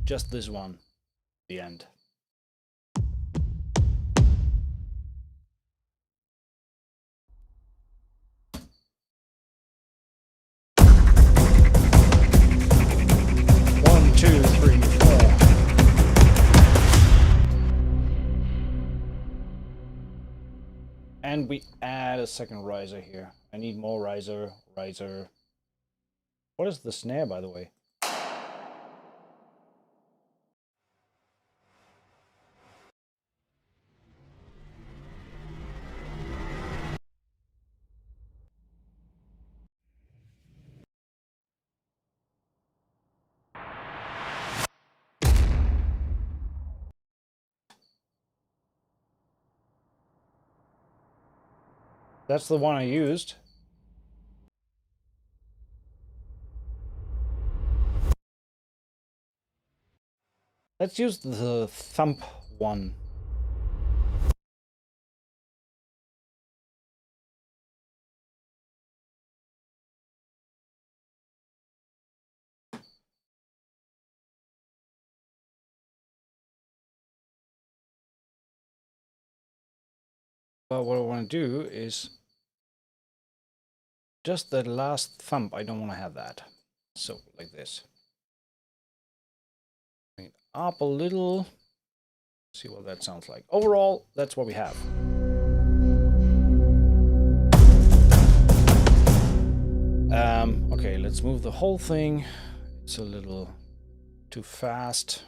Just this one, the end. One, two, three, four. And we add a second riser here. I need more riser. What is the snare, by the way? That's the one I used. Let's use the thump one. But what I want to do is just that last thump. I don't want to have that. So like this. Bring it up a little. See what that sounds like. Overall, that's what we have. Okay, let's move the whole thing. It's a little too fast.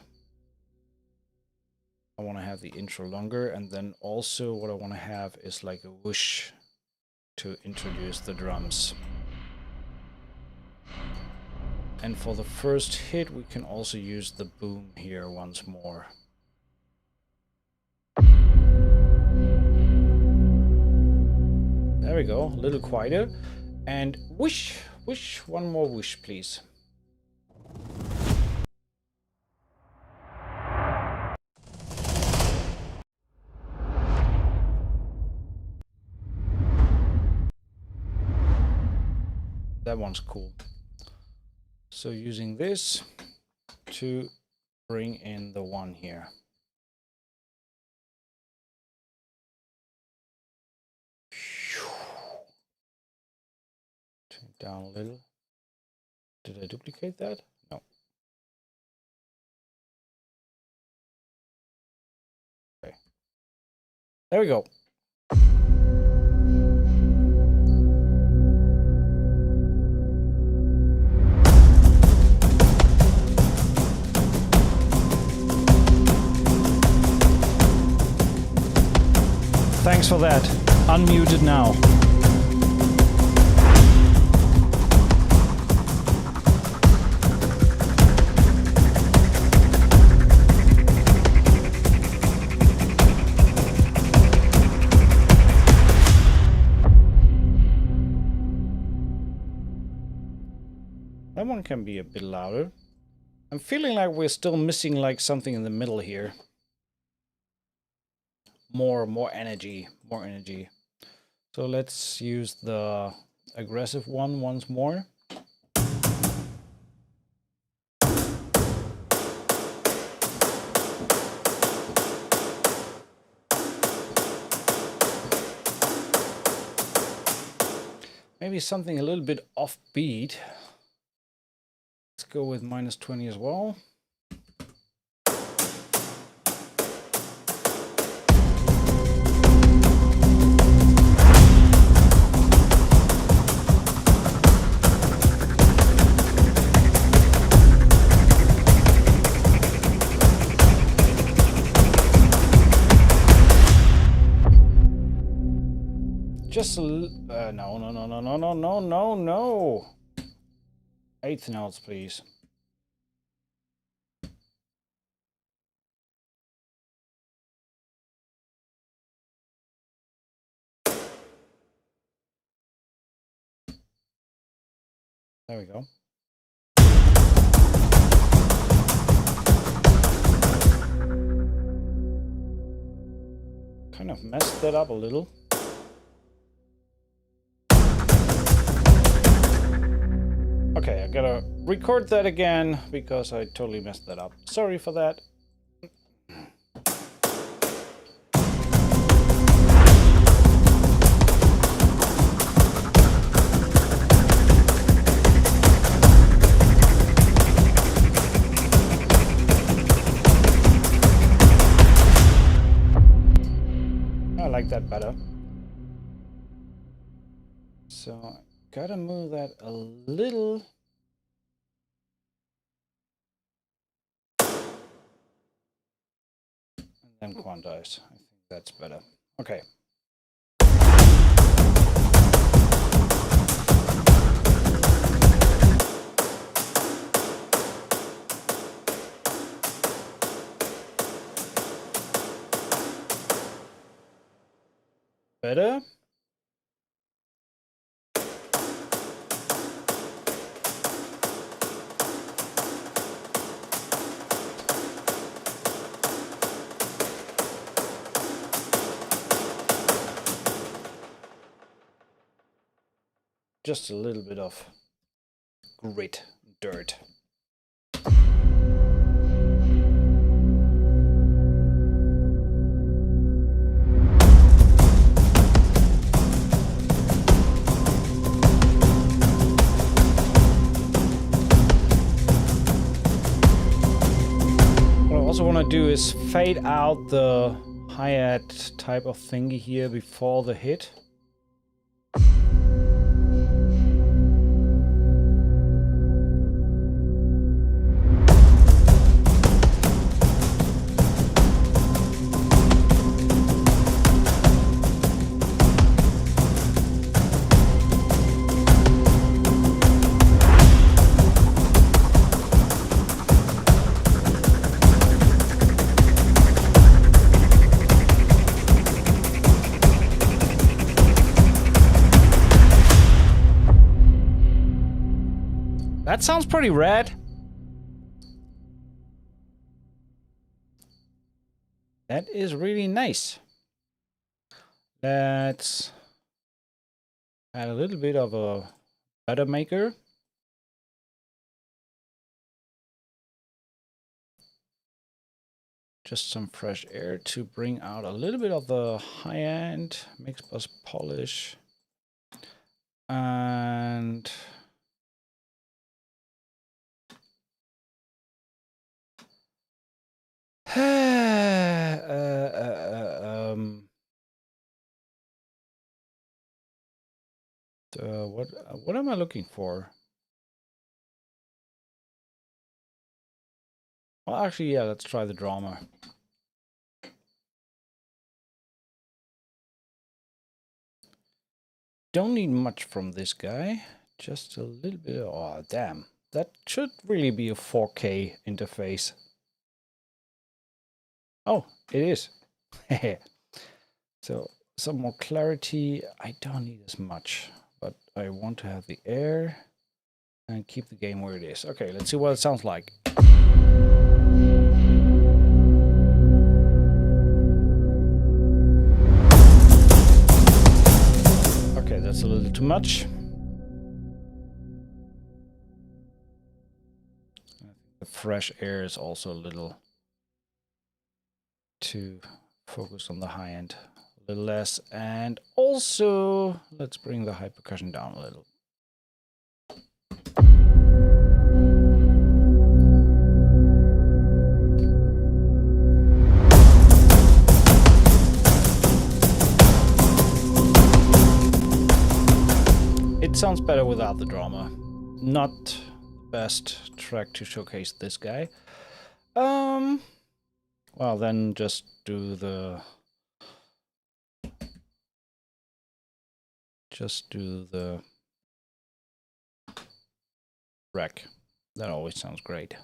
I want to have the intro longer, and then also what I want to have is like a whoosh to introduce the drums. And for the first hit, we can also use the boom here once more. There we go, a little quieter. And whoosh, whoosh, one more whoosh, please. That one's cool. So using this to bring in the one here. Turn it down a little. Did I duplicate that? No. Okay. There we go. Thanks for that. Unmuted now. That one can be a bit louder. I'm feeling like we're still missing like something in the middle here. More energy, more energy. So let's use the aggressive one once more. Maybe something a little bit offbeat. Let's go with -20 as well. Just a no. 8th notes, please. There we go. Kind of messed that up a little. Okay, I gotta record that again because I totally messed that up. Sorry for that. I like that better. So I gotta move that a little. And then quantize. I think that's better. Okay. Better. Just a little bit of grit, dirt. What I also want to do is fade out the hi-hat type of thingy here before the hit. That sounds pretty rad. That is really nice. Let's add a little bit of a butter maker. Just some fresh air to bring out a little bit of the high end mix plus polish. And what am I looking for? Well, actually, yeah, let's try the drama. don't need much from this guy. Just a little bit. Oh, damn. That should really be a 4K interface. Oh, it is. So some more clarity. I don't need as much, but I want to have the air and keep the game where it is. Okay, let's see what it sounds like. Okay, that's a little too much. The fresh air is also a little too focused on the high end. A little less. And also, let's bring the high percussion down a little. It sounds better without the drama. Not the best track to showcase this guy. Well, then just do the wreck. That always sounds great.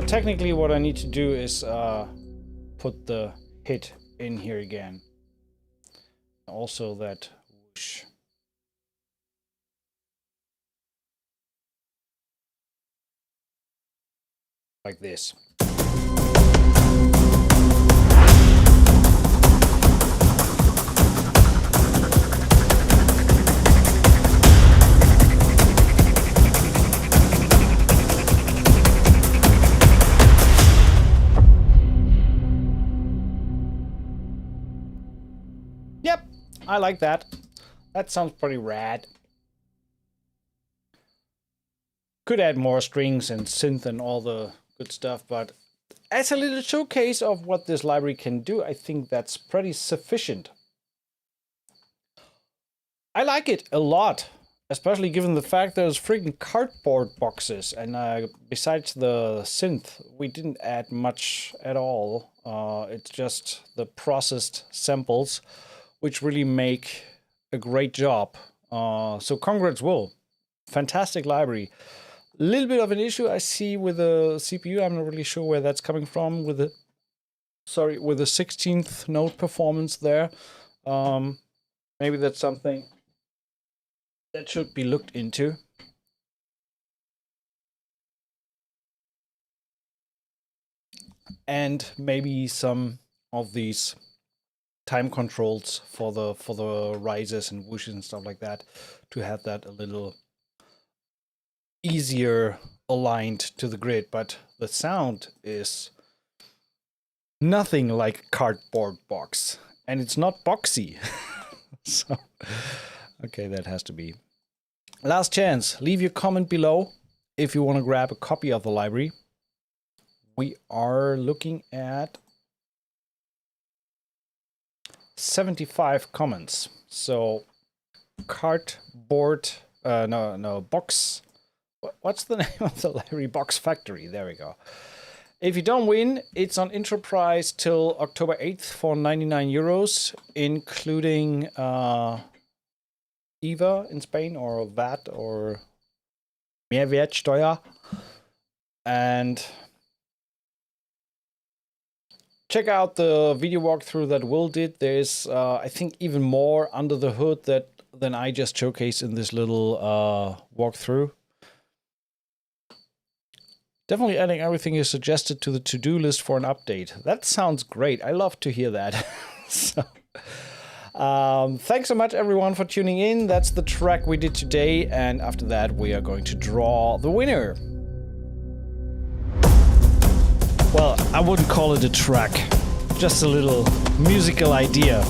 Technically what I need to do is put the hit in here again. Also that whoosh. Like this. I like that. That sounds pretty rad. Could add more strings and synth and all the good stuff, but as a little showcase of what this library can do, I think that's pretty sufficient. I like it a lot, especially given the fact there's freaking cardboard boxes, and besides the synth, we didn't add much at all. It's just the processed samples, which really make a great job. So congrats, Will. Fantastic library. A little bit of an issue I see with the CPU. I'm not really sure where that's coming from with the 16th note performance there. Maybe that's something that should be looked into. And maybe some of these time controls for the rises and whooshes and stuff like that, to have that a little easier aligned to the grid. But the sound is nothing like cardboard box, and it's not boxy. So okay, that has to be. Last chance, leave your comment below if you want to grab a copy of the library. We are looking at 75 comments. So cardboard, box. What's the name of the library? Box Factory. There we go. If you don't win, it's on Enterprise till October 8th for 99 euros, including IVA in Spain, or VAT, or Mehrwertsteuer. And check out the video walkthrough that Will did. There's, I think, even more under the hood than I just showcased in this little walkthrough. Definitely adding everything you suggested to the to-do list for an update. That sounds great. I love to hear that. So, thanks so much, everyone, for tuning in. That's the track we did today. And after that, we are going to draw the winner. Well, I wouldn't call it a track, just a little musical idea.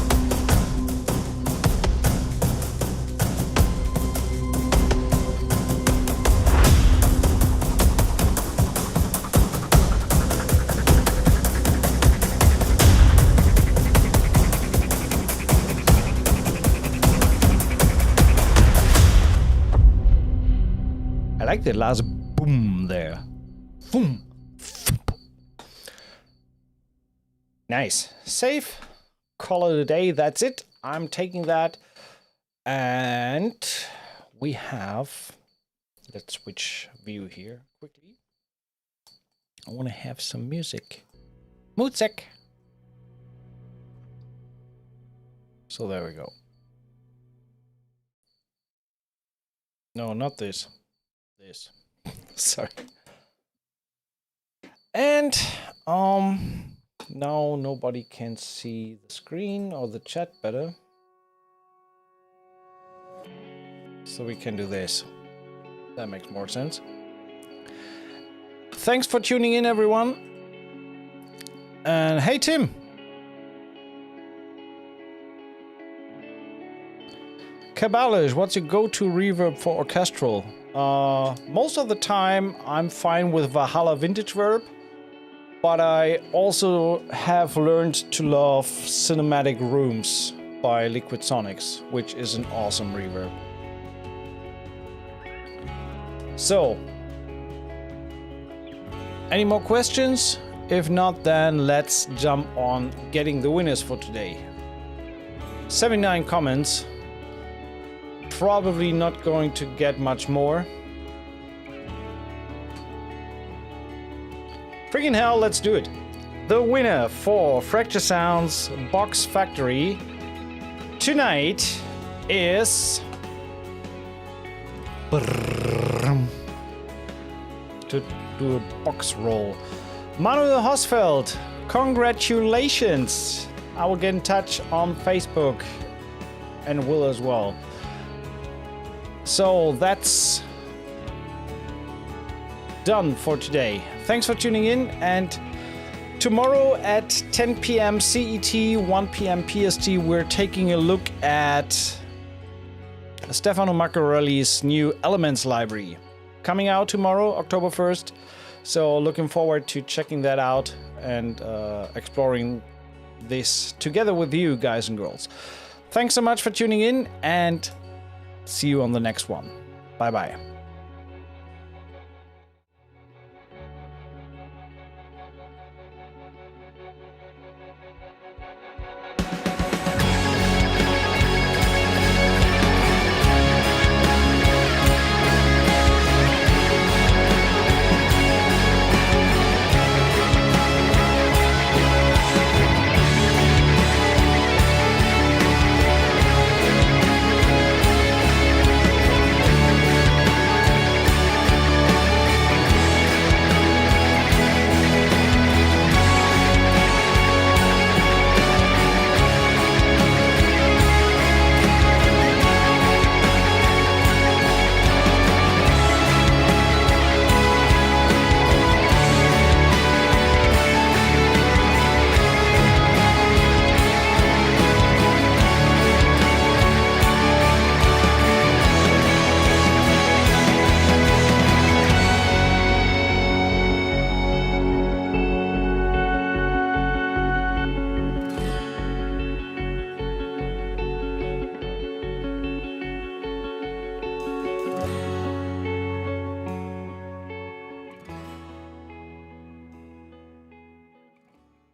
like the last boom there. Boom. Nice. Save. Call it a day. That's it. I'm taking that. And we have... Let's switch view here quickly. I want to have some music. Music. So there we go. No, not this. This. Sorry. And now nobody can see the screen or the chat better. So we can do this. That makes more sense. Thanks for tuning in, everyone. And hey, Tim. Cabalish, what's your go-to reverb for orchestral? Most of the time, I'm fine with Valhalla Vintage Verb, but I also have learned to love Cinematic Rooms by Liquid Sonics, which is an awesome reverb. So, any more questions? If not, then let's jump on getting the winners for today. 79 comments. Probably not going to get much more. Freaking hell, let's do it. The winner for Fracture Sounds Box Factory tonight is... to do a box roll. Manuel Hosfeld, congratulations. I will get in touch on Facebook and will as well. So that's done for today. Thanks for tuning in, and tomorrow at 10 p.m. CET, 1 p.m. PST, we're taking a look at Stefano Maccarelli's new Elements library. Coming out tomorrow, October 1st. So looking forward to checking that out and exploring this together with you guys and girls. Thanks so much for tuning in, and see you on the next one. Bye-bye.